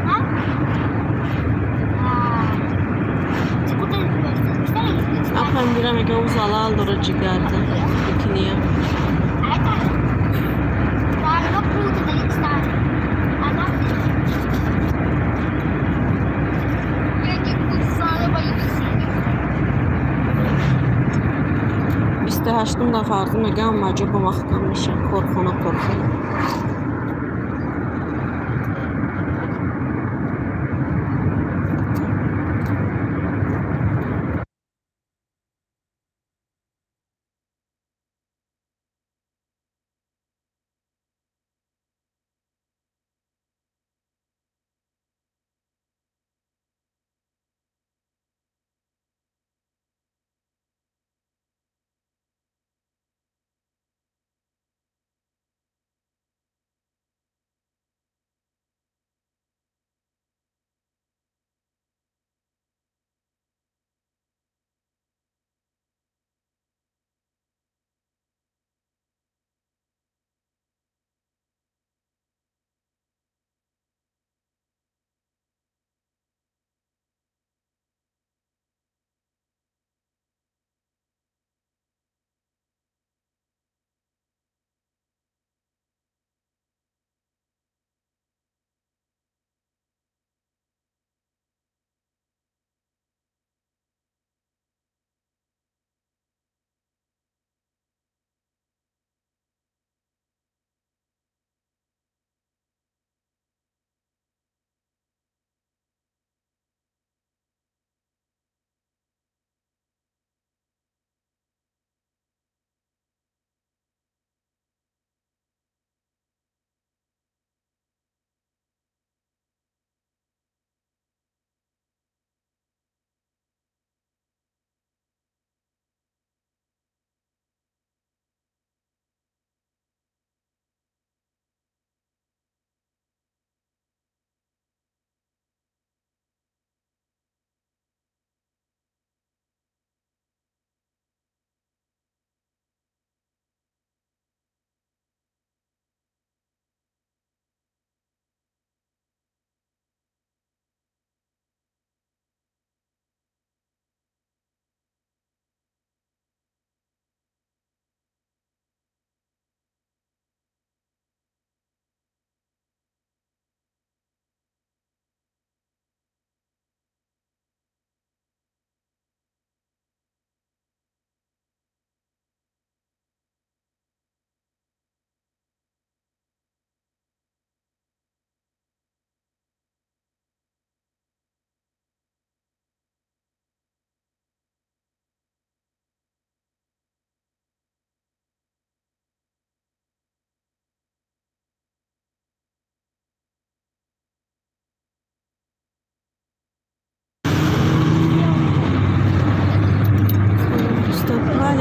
Да? Сколько это? اپایم میره میگه او زلال داره جگرده بکنیم А это? Да, оно круто, да, кстати. Оно... Я не кусала, боюсь. 28 دا فرض میگم مجبور با محکم میشه کارخونه پرخونه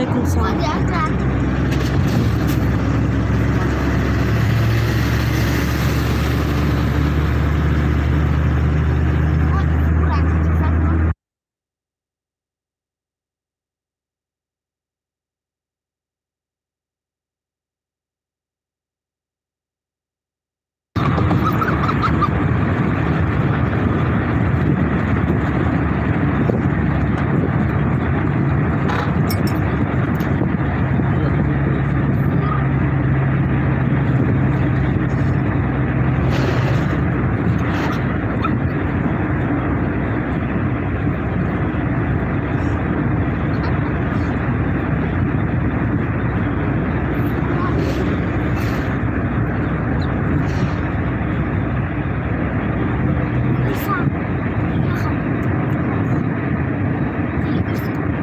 علیکم السلام. خودی اکرم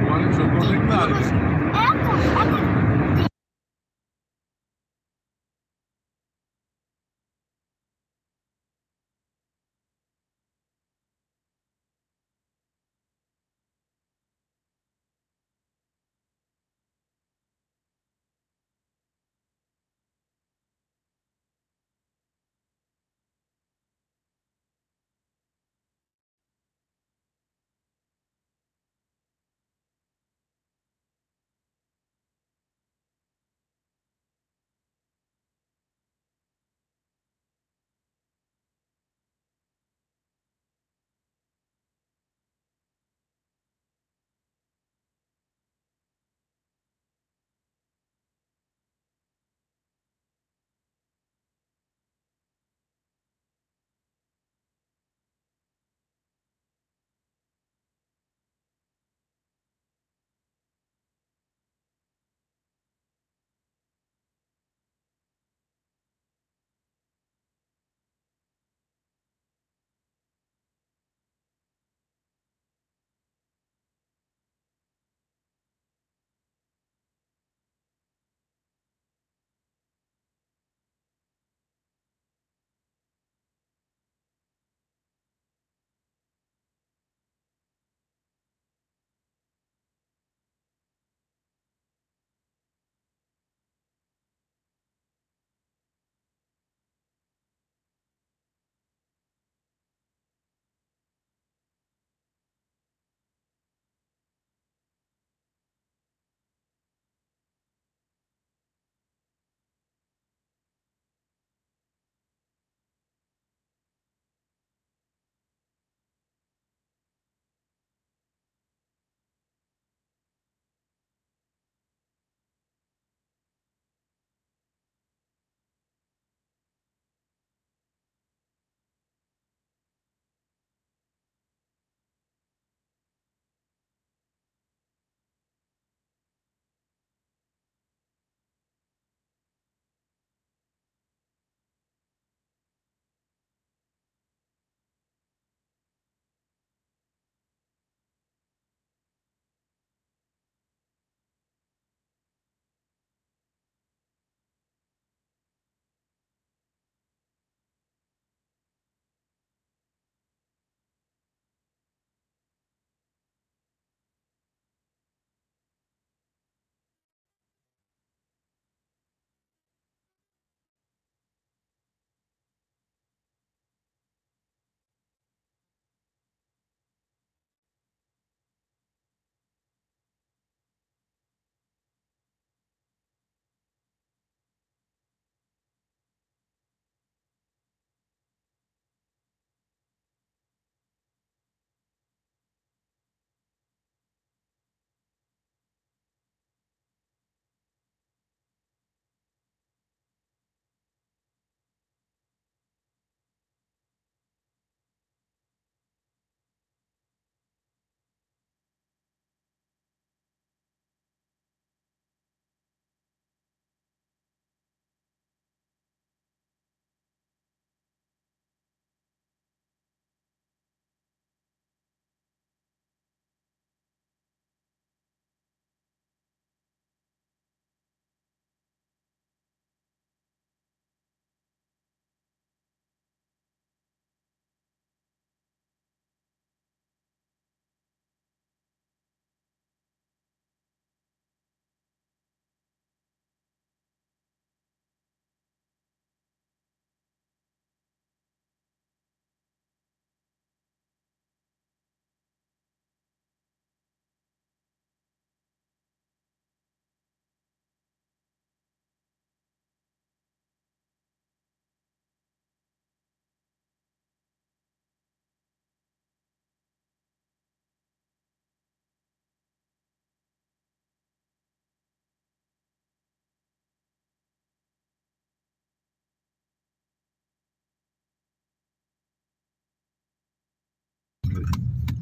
Umarım çok komik mi abi?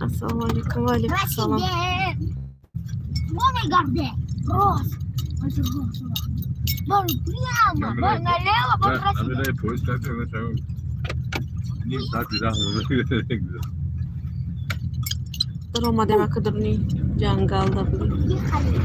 السلام علیکم. و علیکم السلام. میگرده راست برو بیام برو نلو برو رسید همه پولیس نشون نیم ساعت دیده در آمده ما که درنی جنگل دا بودی. یه خالی